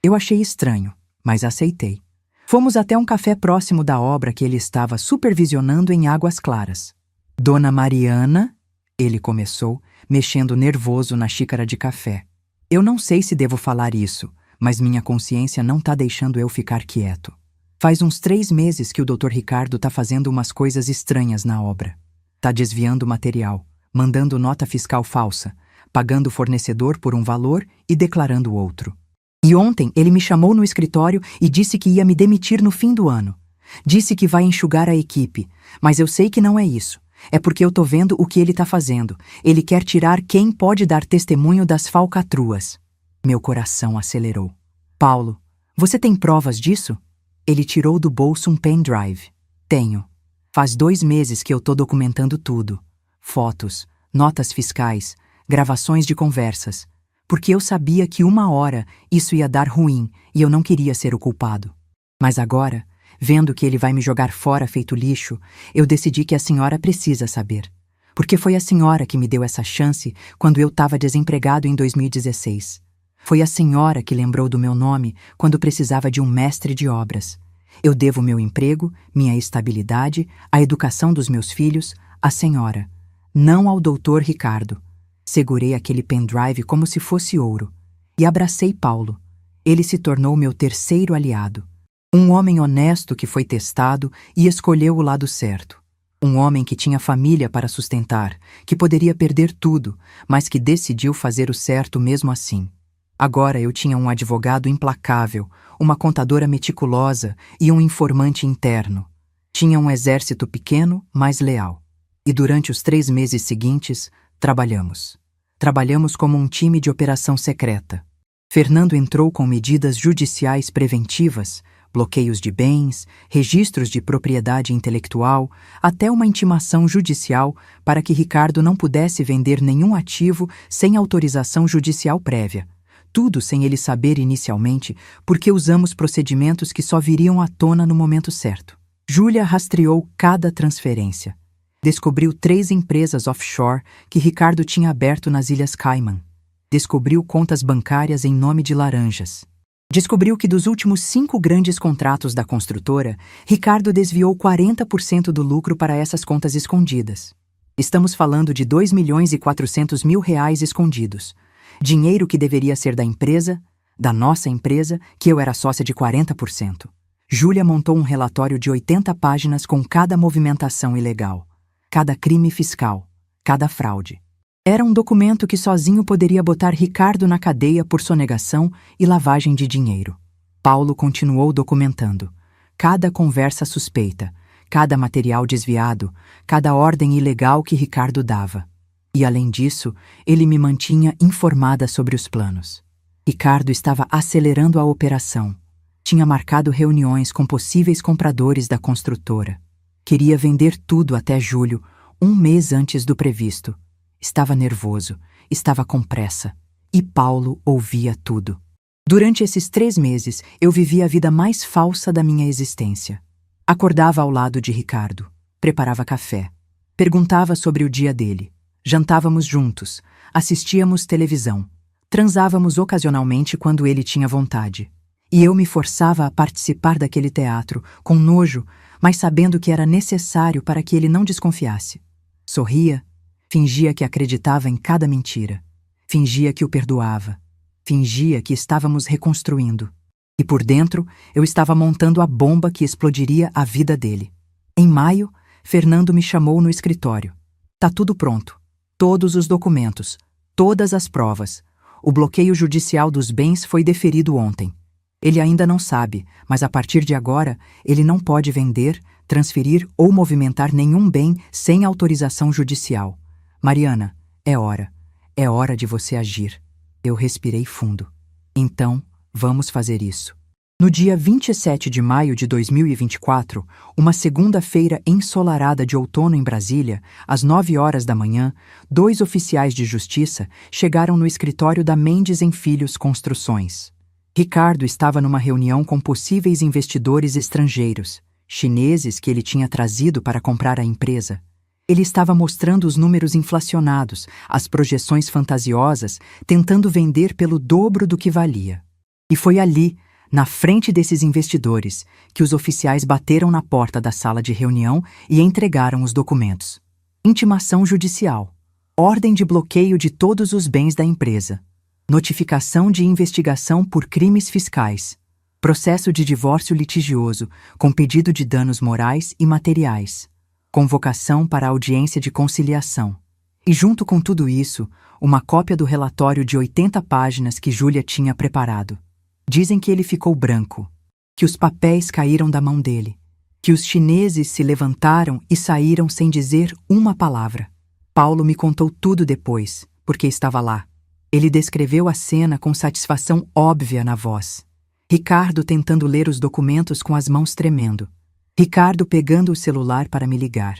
Eu achei estranho, mas aceitei. Fomos até um café próximo da obra que ele estava supervisionando em Águas Claras. Dona Mariana, ele começou, mexendo nervoso na xícara de café. Eu não sei se devo falar isso, mas minha consciência não tá deixando eu ficar quieto. Faz uns 3 meses que o Dr. Ricardo tá fazendo umas coisas estranhas na obra. Tá desviando material, mandando nota fiscal falsa, pagando o fornecedor por um valor e declarando outro. E ontem ele me chamou no escritório e disse que ia me demitir no fim do ano. Disse que vai enxugar a equipe, mas eu sei que não é isso. É porque eu tô vendo o que ele tá fazendo. Ele quer tirar quem pode dar testemunho das falcatruas. Meu coração acelerou. Paulo, você tem provas disso? Ele tirou do bolso um pendrive. Tenho. Faz 2 meses que eu tô documentando tudo. Fotos, notas fiscais, gravações de conversas. Porque eu sabia que uma hora isso ia dar ruim e eu não queria ser o culpado. Mas agora, vendo que ele vai me jogar fora feito lixo, eu decidi que a senhora precisa saber. Porque foi a senhora que me deu essa chance quando eu estava desempregado em 2016. Foi a senhora que lembrou do meu nome quando precisava de um mestre de obras. Eu devo meu emprego, minha estabilidade, a educação dos meus filhos, à senhora, não ao doutor Ricardo. Segurei aquele pendrive como se fosse ouro e abracei Paulo. Ele se tornou meu terceiro aliado. Um homem honesto que foi testado e escolheu o lado certo. Um homem que tinha família para sustentar, que poderia perder tudo, mas que decidiu fazer o certo mesmo assim. Agora eu tinha um advogado implacável, uma contadora meticulosa e um informante interno. Tinha um exército pequeno, mas leal. E durante os 3 meses seguintes, trabalhamos. Trabalhamos como um time de operação secreta. Fernando entrou com medidas judiciais preventivas, bloqueios de bens, registros de propriedade intelectual, até uma intimação judicial para que Ricardo não pudesse vender nenhum ativo sem autorização judicial prévia. Tudo sem ele saber inicialmente, porque usamos procedimentos que só viriam à tona no momento certo. Júlia rastreou cada transferência. Descobriu 3 empresas offshore que Ricardo tinha aberto nas Ilhas Cayman. Descobriu contas bancárias em nome de laranjas. Descobriu que dos últimos 5 grandes contratos da construtora, Ricardo desviou 40% do lucro para essas contas escondidas. Estamos falando de R$2.400.000 escondidos. Dinheiro que deveria ser da empresa, da nossa empresa, que eu era sócia de 40%. Júlia montou um relatório de 80 páginas com cada movimentação ilegal, cada crime fiscal, cada fraude. Era um documento que sozinho poderia botar Ricardo na cadeia por sonegação e lavagem de dinheiro. Paulo continuou documentando. Cada conversa suspeita, cada material desviado, cada ordem ilegal que Ricardo dava. E, além disso, ele me mantinha informada sobre os planos. Ricardo estava acelerando a operação. Tinha marcado reuniões com possíveis compradores da construtora. Queria vender tudo até julho, 1 mês antes do previsto. Estava nervoso, estava com pressa. E Paulo ouvia tudo. Durante esses 3 meses, eu vivia a vida mais falsa da minha existência. Acordava ao lado de Ricardo, preparava café, perguntava sobre o dia dele. Jantávamos juntos, assistíamos televisão, transávamos ocasionalmente quando ele tinha vontade. E eu me forçava a participar daquele teatro, com nojo, mas sabendo que era necessário para que ele não desconfiasse. Sorria, fingia que acreditava em cada mentira, fingia que o perdoava, fingia que estávamos reconstruindo. E por dentro, eu estava montando a bomba que explodiria a vida dele. Em maio, Fernando me chamou no escritório. Tá tudo pronto. Todos os documentos, todas as provas. O bloqueio judicial dos bens foi deferido ontem. Ele ainda não sabe, mas a partir de agora, ele não pode vender, transferir ou movimentar nenhum bem sem autorização judicial. Mariana, é hora. É hora de você agir. Eu respirei fundo. Então, vamos fazer isso. No dia 27 de maio de 2024, uma segunda-feira ensolarada de outono em Brasília, às 9 horas da manhã, 2 oficiais de justiça chegaram no escritório da Mendes Filhos Construções. Ricardo estava numa reunião com possíveis investidores estrangeiros, chineses que ele tinha trazido para comprar a empresa. Ele estava mostrando os números inflacionados, as projeções fantasiosas, tentando vender pelo dobro do que valia. E foi ali, na frente desses investidores, que os oficiais bateram na porta da sala de reunião e entregaram os documentos. Intimação judicial. Ordem de bloqueio de todos os bens da empresa. Notificação de investigação por crimes fiscais. Processo de divórcio litigioso, com pedido de danos morais e materiais. Convocação para audiência de conciliação. E junto com tudo isso, uma cópia do relatório de 80 páginas que Júlia tinha preparado. Dizem que ele ficou branco, que os papéis caíram da mão dele, que os chineses se levantaram e saíram sem dizer uma palavra. Paulo me contou tudo depois, porque estava lá. Ele descreveu a cena com satisfação óbvia na voz. Ricardo tentando ler os documentos com as mãos tremendo. Ricardo pegando o celular para me ligar,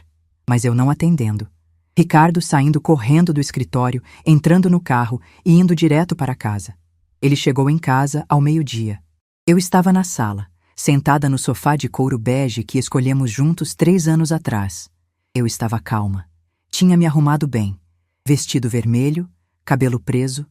mas eu não atendendo. Ricardo saindo correndo do escritório, entrando no carro e indo direto para casa. Ele chegou em casa ao meio-dia. Eu estava na sala, sentada no sofá de couro bege que escolhemos juntos 3 anos atrás. Eu estava calma. Tinha me arrumado bem. Vestido vermelho, cabelo preso,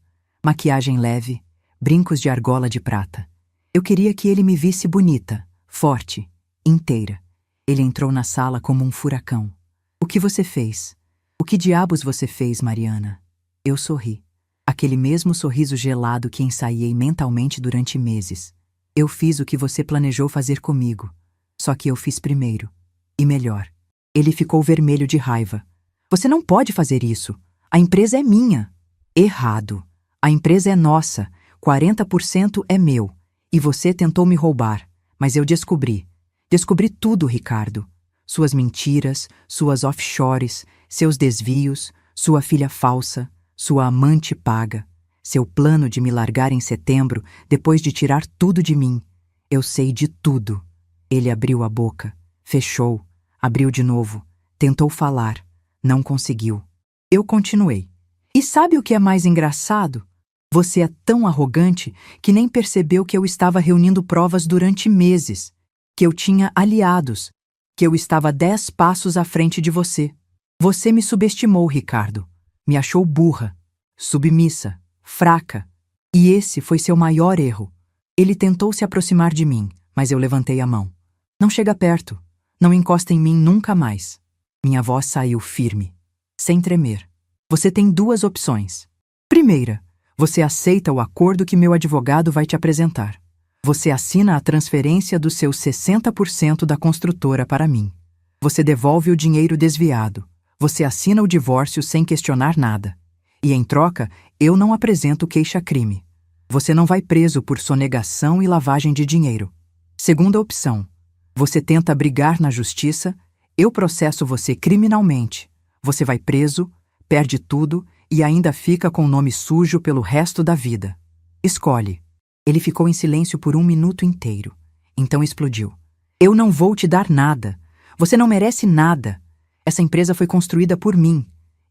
maquiagem leve, brincos de argola de prata. Eu queria que ele me visse bonita, forte, inteira. Ele entrou na sala como um furacão. O que você fez? O que diabos você fez, Mariana? Eu sorri. Aquele mesmo sorriso gelado que ensaiei mentalmente durante meses. Eu fiz o que você planejou fazer comigo. Só que eu fiz primeiro. E melhor. Ele ficou vermelho de raiva. Você não pode fazer isso. A empresa é minha. Errado. A empresa é nossa. 40% é meu. E você tentou me roubar. Mas eu descobri. Descobri tudo, Ricardo. Suas mentiras, suas offshores, seus desvios, sua filha falsa, sua amante paga, seu plano de me largar em setembro depois de tirar tudo de mim. Eu sei de tudo. Ele abriu a boca, fechou, abriu de novo, tentou falar, não conseguiu. Eu continuei. E sabe o que é mais engraçado? Você é tão arrogante que nem percebeu que eu estava reunindo provas durante meses, que eu tinha aliados, que eu estava 10 passos à frente de você. Você me subestimou, Ricardo. Me achou burra, submissa, fraca. E esse foi seu maior erro. Ele tentou se aproximar de mim, mas eu levantei a mão. Não chega perto. Não encosta em mim nunca mais. Minha voz saiu firme, sem tremer. Você tem 2 opções. Primeira, você aceita o acordo que meu advogado vai te apresentar. Você assina a transferência dos seus 60% da construtora para mim. Você devolve o dinheiro desviado. Você assina o divórcio sem questionar nada. E, em troca, eu não apresento queixa-crime. Você não vai preso por sonegação e lavagem de dinheiro. Segunda opção. Você tenta brigar na justiça, eu processo você criminalmente. Você vai preso, perde tudo e ainda fica com o nome sujo pelo resto da vida. Escolhe. Ele ficou em silêncio por 1 minuto inteiro. Então explodiu. Eu não vou te dar nada. Você não merece nada. Essa empresa foi construída por mim.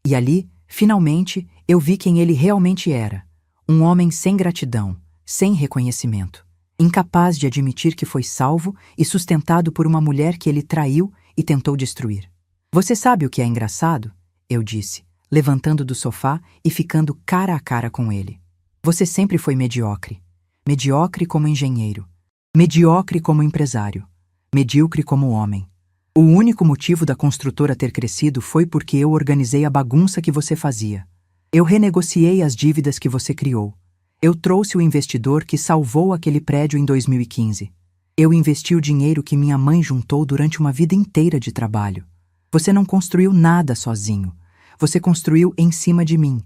E ali, finalmente, eu vi quem ele realmente era. Um homem sem gratidão, sem reconhecimento. Incapaz de admitir que foi salvo e sustentado por uma mulher que ele traiu e tentou destruir. Você sabe o que é engraçado? Eu disse, levantando do sofá e ficando cara a cara com ele. Você sempre foi mediocre. Mediocre como engenheiro. Mediocre como empresário. Medíocre como homem. O único motivo da construtora ter crescido foi porque eu organizei a bagunça que você fazia. Eu renegociei as dívidas que você criou. Eu trouxe o investidor que salvou aquele prédio em 2015. Eu investi o dinheiro que minha mãe juntou durante uma vida inteira de trabalho. Você não construiu nada sozinho. Você construiu em cima de mim.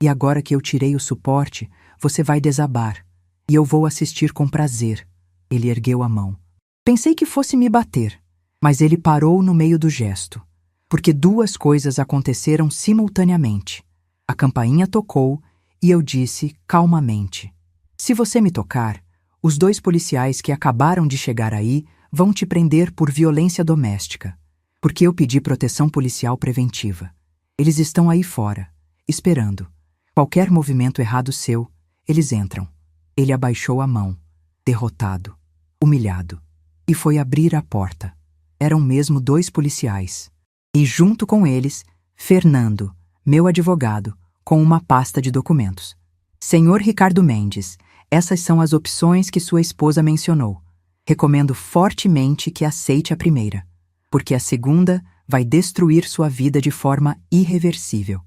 E agora que eu tirei o suporte, você vai desabar. E eu vou assistir com prazer. Ele ergueu a mão. Pensei que fosse me bater, mas ele parou no meio do gesto, porque duas coisas aconteceram simultaneamente. A campainha tocou e eu disse calmamente: se você me tocar, os 2 policiais que acabaram de chegar aí vão te prender por violência doméstica, porque eu pedi proteção policial preventiva. Eles estão aí fora, esperando. Qualquer movimento errado seu, eles entram. Ele abaixou a mão, derrotado, humilhado, e foi abrir a porta. Eram mesmo 2 policiais. E junto com eles, Fernando, meu advogado, com uma pasta de documentos. Senhor Ricardo Mendes, essas são as opções que sua esposa mencionou. Recomendo fortemente que aceite a primeira, porque a segunda vai destruir sua vida de forma irreversível.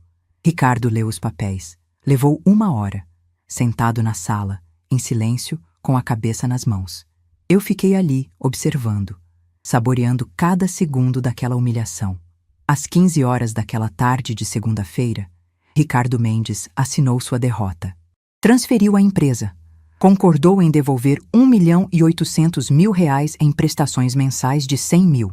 Ricardo leu os papéis. Levou 1 hora, sentado na sala, em silêncio, com a cabeça nas mãos. Eu fiquei ali, observando, saboreando cada segundo daquela humilhação. Às 15 horas daquela tarde de segunda-feira, Ricardo Mendes assinou sua derrota. Transferiu a empresa. Concordou em devolver R$ 1.800.000 em prestações mensais de 100 mil.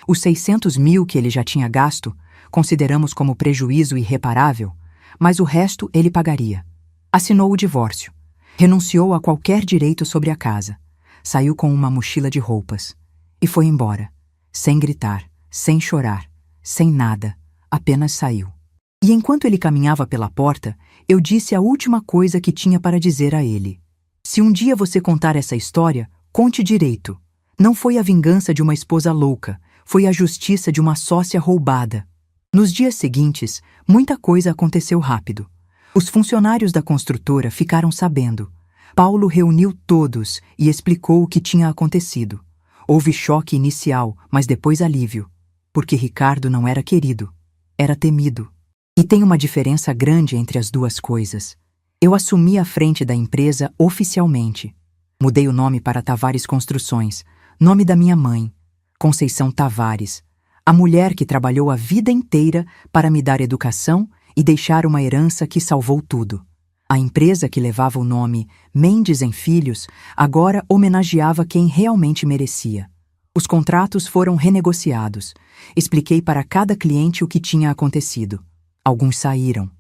Os 600 mil que ele já tinha gasto, consideramos como prejuízo irreparável, mas o resto ele pagaria. Assinou o divórcio. Renunciou a qualquer direito sobre a casa. Saiu com uma mochila de roupas. E foi embora. Sem gritar, sem chorar, sem nada. Apenas saiu. E enquanto ele caminhava pela porta, eu disse a última coisa que tinha para dizer a ele. Se um dia você contar essa história, conte direito. Não foi a vingança de uma esposa louca, foi a justiça de uma sócia roubada. Nos dias seguintes, muita coisa aconteceu rápido. Os funcionários da construtora ficaram sabendo. Paulo reuniu todos e explicou o que tinha acontecido. Houve choque inicial, mas depois alívio. Porque Ricardo não era querido, era temido. E tem uma diferença grande entre as duas coisas. Eu assumi a frente da empresa oficialmente. Mudei o nome para Tavares Construções, nome da minha mãe, Conceição Tavares, a mulher que trabalhou a vida inteira para me dar educação e deixar uma herança que salvou tudo. A empresa que levava o nome Mendes em Filhos agora homenageava quem realmente merecia. Os contratos foram renegociados. Expliquei para cada cliente o que tinha acontecido. Alguns saíram.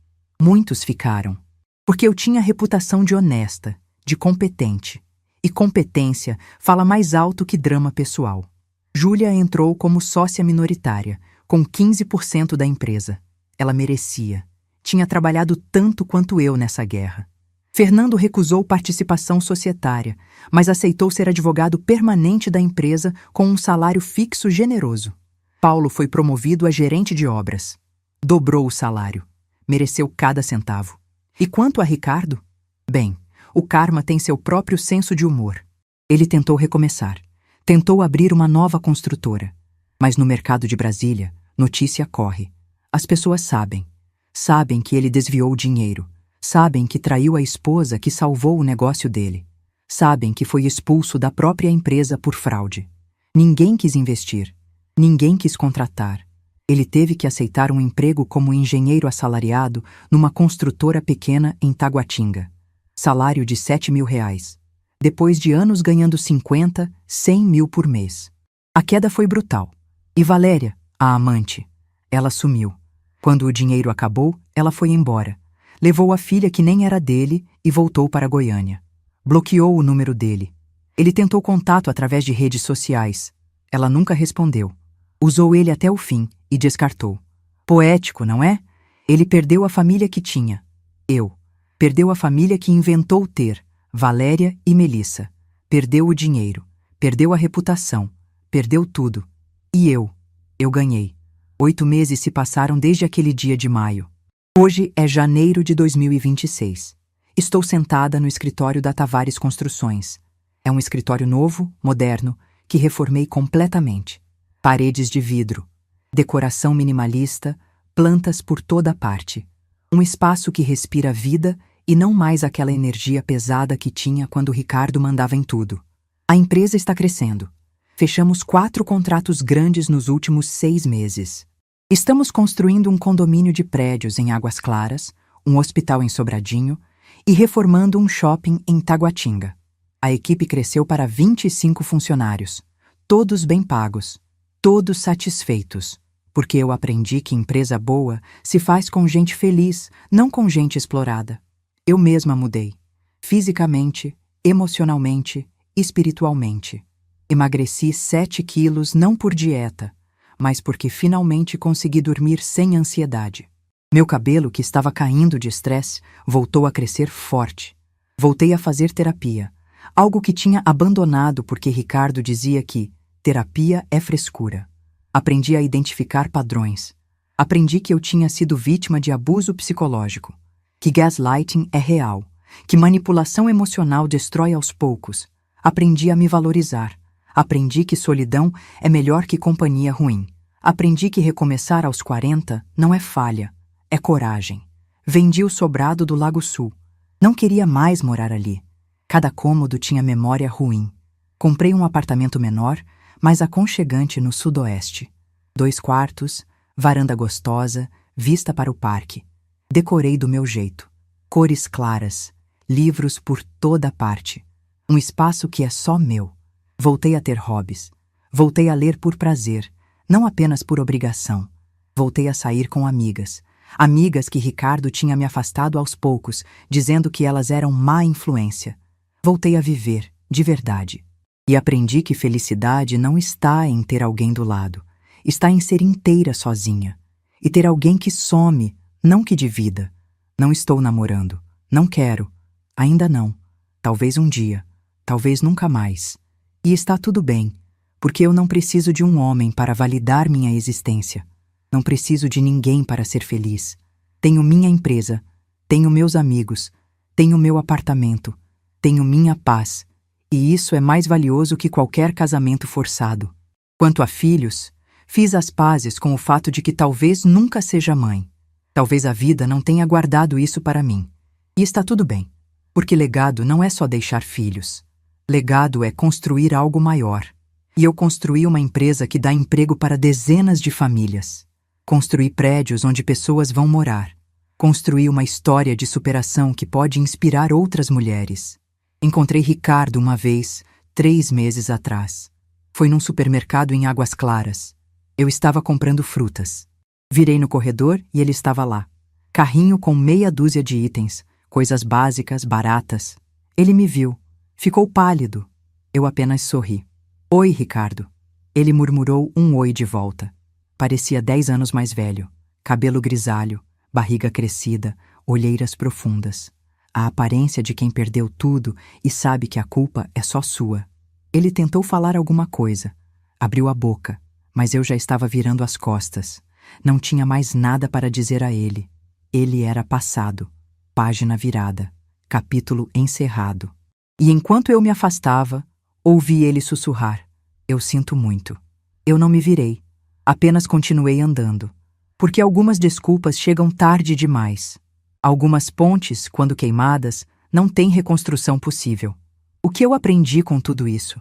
Muitos ficaram. Porque eu tinha reputação de honesta, de competente. E competência fala mais alto que drama pessoal. Júlia entrou como sócia minoritária, com 15% da empresa. Ela merecia. Tinha trabalhado tanto quanto eu nessa guerra. Fernando recusou participação societária, mas aceitou ser advogado permanente da empresa com um salário fixo generoso. Paulo foi promovido a gerente de obras. Dobrou o salário. Mereceu cada centavo. E quanto a Ricardo? Bem, o karma tem seu próprio senso de humor. Ele tentou recomeçar. Tentou abrir uma nova construtora. Mas no mercado de Brasília, notícia corre. As pessoas sabem. Sabem que ele desviou o dinheiro. Sabem que traiu a esposa que salvou o negócio dele. Sabem que foi expulso da própria empresa por fraude. Ninguém quis investir. Ninguém quis contratar. Ele teve que aceitar um emprego como engenheiro assalariado numa construtora pequena em Taguatinga. Salário de R$ 7.000. Depois de anos ganhando 50, 100 mil por mês. A queda foi brutal. E Valéria, a amante, ela sumiu. Quando o dinheiro acabou, ela foi embora. Levou a filha que nem era dele e voltou para Goiânia. Bloqueou o número dele. Ele tentou contato através de redes sociais. Ela nunca respondeu. Usou ele até o fim e descartou. Poético, não é? Ele perdeu a família que tinha. Eu. Perdeu a família que inventou ter, Valéria e Melissa. Perdeu o dinheiro. Perdeu a reputação. Perdeu tudo. E eu ganhei. 8 meses se passaram desde aquele dia de maio. Hoje é janeiro de 2026. Estou sentada no escritório da Tavares Construções. É um escritório novo, moderno, que reformei completamente. Paredes de vidro, decoração minimalista, plantas por toda parte. Um espaço que respira vida e não mais aquela energia pesada que tinha quando Ricardo mandava em tudo. A empresa está crescendo. Fechamos 4 contratos grandes nos últimos 6 meses. Estamos construindo um condomínio de prédios em Águas Claras, um hospital em Sobradinho e reformando um shopping em Taguatinga. A equipe cresceu para 25 funcionários, todos bem pagos, todos satisfeitos, porque eu aprendi que empresa boa se faz com gente feliz, não com gente explorada. Eu mesma mudei, fisicamente, emocionalmente, espiritualmente. Emagreci 7 quilos não por dieta, mas porque finalmente consegui dormir sem ansiedade. Meu cabelo, que estava caindo de estresse, voltou a crescer forte. Voltei a fazer terapia, algo que tinha abandonado porque Ricardo dizia que terapia é frescura. Aprendi a identificar padrões. Aprendi que eu tinha sido vítima de abuso psicológico, que gaslighting é real, que manipulação emocional destrói aos poucos. Aprendi a me valorizar. Aprendi que solidão é melhor que companhia ruim. Aprendi que recomeçar aos 40 não é falha, é coragem. Vendi o sobrado do Lago Sul. Não queria mais morar ali. Cada cômodo tinha memória ruim. Comprei um apartamento menor, mas aconchegante no sudoeste. 2 quartos, varanda gostosa, vista para o parque. Decorei do meu jeito. Cores claras, livros por toda parte. Um espaço que é só meu. Voltei a ter hobbies. Voltei a ler por prazer, não apenas por obrigação. Voltei a sair com amigas. Amigas que Ricardo tinha me afastado aos poucos, dizendo que elas eram má influência. Voltei a viver, de verdade. E aprendi que felicidade não está em ter alguém do lado. Está em ser inteira sozinha. E ter alguém que some, não que divida. Não estou namorando. Não quero. Ainda não. Talvez um dia. Talvez nunca mais. E está tudo bem, porque eu não preciso de um homem para validar minha existência. Não preciso de ninguém para ser feliz. Tenho minha empresa, tenho meus amigos, tenho meu apartamento, tenho minha paz, e isso é mais valioso que qualquer casamento forçado. Quanto a filhos, fiz as pazes com o fato de que talvez nunca seja mãe. Talvez a vida não tenha guardado isso para mim. E está tudo bem, porque legado não é só deixar filhos. Legado é construir algo maior. E eu construí uma empresa que dá emprego para dezenas de famílias. Construí prédios onde pessoas vão morar. Construí uma história de superação que pode inspirar outras mulheres. Encontrei Ricardo uma vez, 3 meses atrás. Foi num supermercado em Águas Claras. Eu estava comprando frutas. Virei no corredor e ele estava lá. Carrinho com meia dúzia de itens, coisas básicas, baratas. Ele me viu. Ficou pálido. Eu apenas sorri. Oi, Ricardo. Ele murmurou um oi de volta. Parecia 10 anos mais velho. Cabelo grisalho, barriga crescida, olheiras profundas. A aparência de quem perdeu tudo e sabe que a culpa é só sua. Ele tentou falar alguma coisa. Abriu a boca, mas eu já estava virando as costas. Não tinha mais nada para dizer a ele. Ele era passado. Página virada. Capítulo encerrado. E enquanto eu me afastava, ouvi ele sussurrar. Eu sinto muito. Eu não me virei. Apenas continuei andando. Porque algumas desculpas chegam tarde demais. Algumas pontes, quando queimadas, não têm reconstrução possível. O que eu aprendi com tudo isso?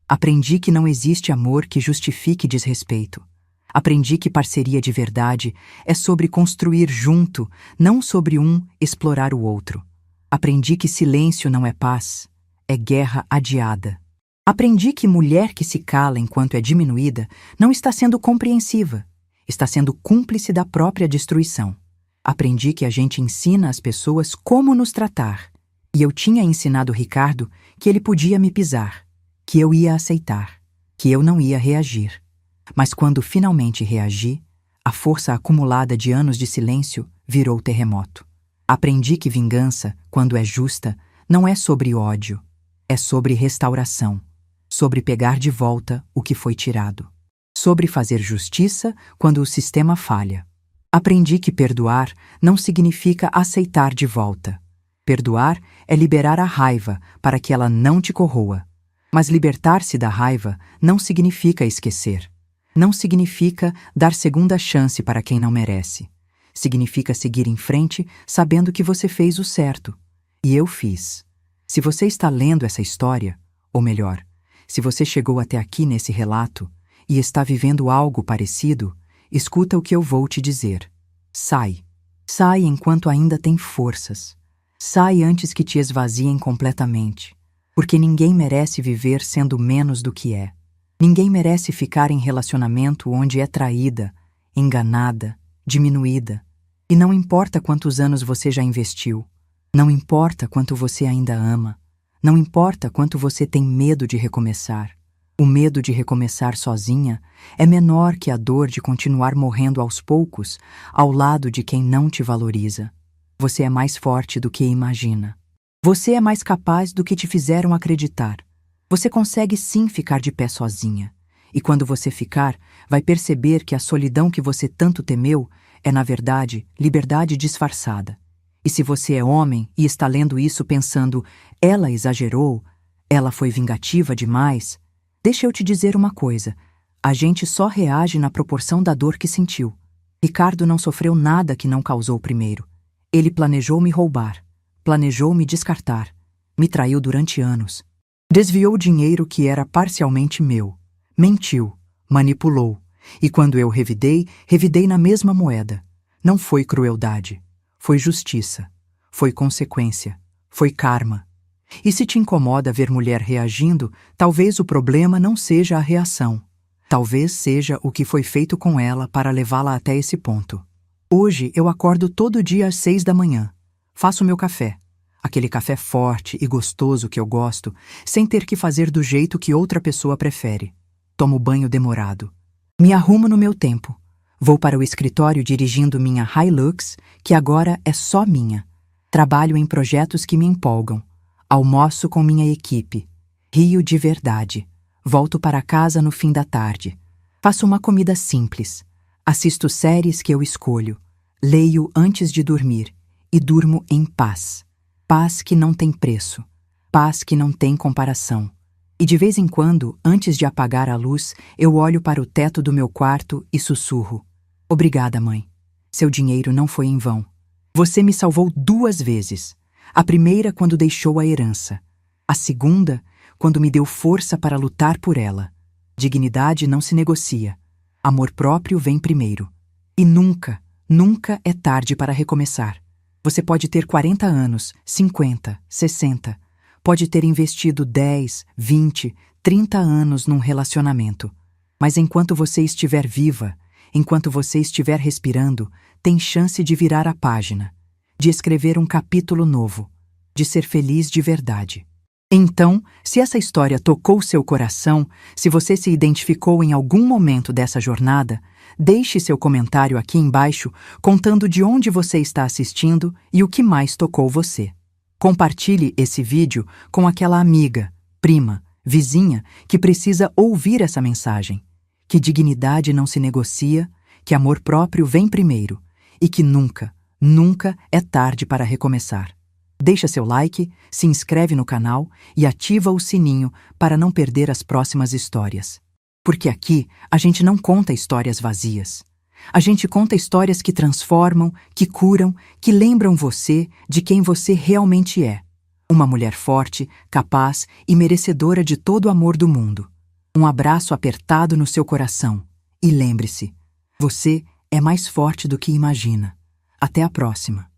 Aprendi que não existe amor que justifique desrespeito. Aprendi que parceria de verdade é sobre construir junto, não sobre um explorar o outro. Aprendi que silêncio não é paz, é guerra adiada. Aprendi que mulher que se cala enquanto é diminuída não está sendo compreensiva, está sendo cúmplice da própria destruição. Aprendi que a gente ensina as pessoas como nos tratar, e eu tinha ensinado Ricardo que ele podia me pisar, que eu ia aceitar, que eu não ia reagir. Mas quando finalmente reagi, a força acumulada de anos de silêncio virou terremoto. Aprendi que vingança, quando é justa, não é sobre ódio, é sobre restauração, sobre pegar de volta o que foi tirado, sobre fazer justiça quando o sistema falha. Aprendi que perdoar não significa aceitar de volta. Perdoar é liberar a raiva para que ela não te corroa. Mas libertar-se da raiva não significa esquecer. Não significa dar segunda chance para quem não merece. Significa seguir em frente sabendo que você fez o certo. E eu fiz. Se você está lendo essa história, ou melhor, se você chegou até aqui nesse relato e está vivendo algo parecido, escuta o que eu vou te dizer. Sai. Sai enquanto ainda tem forças. Sai antes que te esvaziem completamente. Porque ninguém merece viver sendo menos do que é. Ninguém merece ficar em relacionamento onde é traída, enganada, diminuída. E não importa quantos anos você já investiu, não importa quanto você ainda ama, não importa quanto você tem medo de recomeçar. O medo de recomeçar sozinha é menor que a dor de continuar morrendo aos poucos ao lado de quem não te valoriza. Você é mais forte do que imagina. Você é mais capaz do que te fizeram acreditar. Você consegue sim ficar de pé sozinha. E quando você ficar, vai perceber que a solidão que você tanto temeu é, na verdade, liberdade disfarçada. E se você é homem e está lendo isso pensando, ela exagerou, ela foi vingativa demais, deixa eu te dizer uma coisa, a gente só reage na proporção da dor que sentiu. Ricardo não sofreu nada que não causou primeiro. Ele planejou me roubar, planejou me descartar, me traiu durante anos. Desviou dinheiro que era parcialmente meu, mentiu, manipulou, e quando eu revidei, revidei na mesma moeda. Não foi crueldade, foi justiça, foi consequência, foi karma. E se te incomoda ver mulher reagindo, talvez o problema não seja a reação. Talvez seja o que foi feito com ela para levá-la até esse ponto. Hoje eu acordo todo dia às 6 da manhã. Faço meu café. Aquele café forte e gostoso que eu gosto, sem ter que fazer do jeito que outra pessoa prefere. Tomo banho demorado. Me arrumo no meu tempo. Vou para o escritório dirigindo minha Hilux, que agora é só minha. Trabalho em projetos que me empolgam. Almoço com minha equipe. Rio de verdade. Volto para casa no fim da tarde. Faço uma comida simples. Assisto séries que eu escolho. Leio antes de dormir. E durmo em paz. Paz que não tem preço. Paz que não tem comparação. E de vez em quando, antes de apagar a luz, eu olho para o teto do meu quarto e sussurro. Obrigada, mãe. Seu dinheiro não foi em vão. Você me salvou 2 vezes. A primeira quando deixou a herança. A segunda, quando me deu força para lutar por ela. Dignidade não se negocia. Amor próprio vem primeiro. E nunca, nunca é tarde para recomeçar. Você pode ter 40 anos, 50, 60. Pode ter investido 10, 20, 30 anos num relacionamento. Mas enquanto você estiver viva, enquanto você estiver respirando, tem chance de virar a página, de escrever um capítulo novo, de ser feliz de verdade. Então, se essa história tocou seu coração, se você se identificou em algum momento dessa jornada, deixe seu comentário aqui embaixo contando de onde você está assistindo e o que mais tocou você. Compartilhe esse vídeo com aquela amiga, prima, vizinha que precisa ouvir essa mensagem. Que dignidade não se negocia, que amor próprio vem primeiro e que nunca, nunca é tarde para recomeçar. Deixa seu like, se inscreve no canal e ativa o sininho para não perder as próximas histórias. Porque aqui a gente não conta histórias vazias. A gente conta histórias que transformam, que curam, que lembram você de quem você realmente é. Uma mulher forte, capaz e merecedora de todo o amor do mundo. Um abraço apertado no seu coração. E lembre-se, você é mais forte do que imagina. Até a próxima.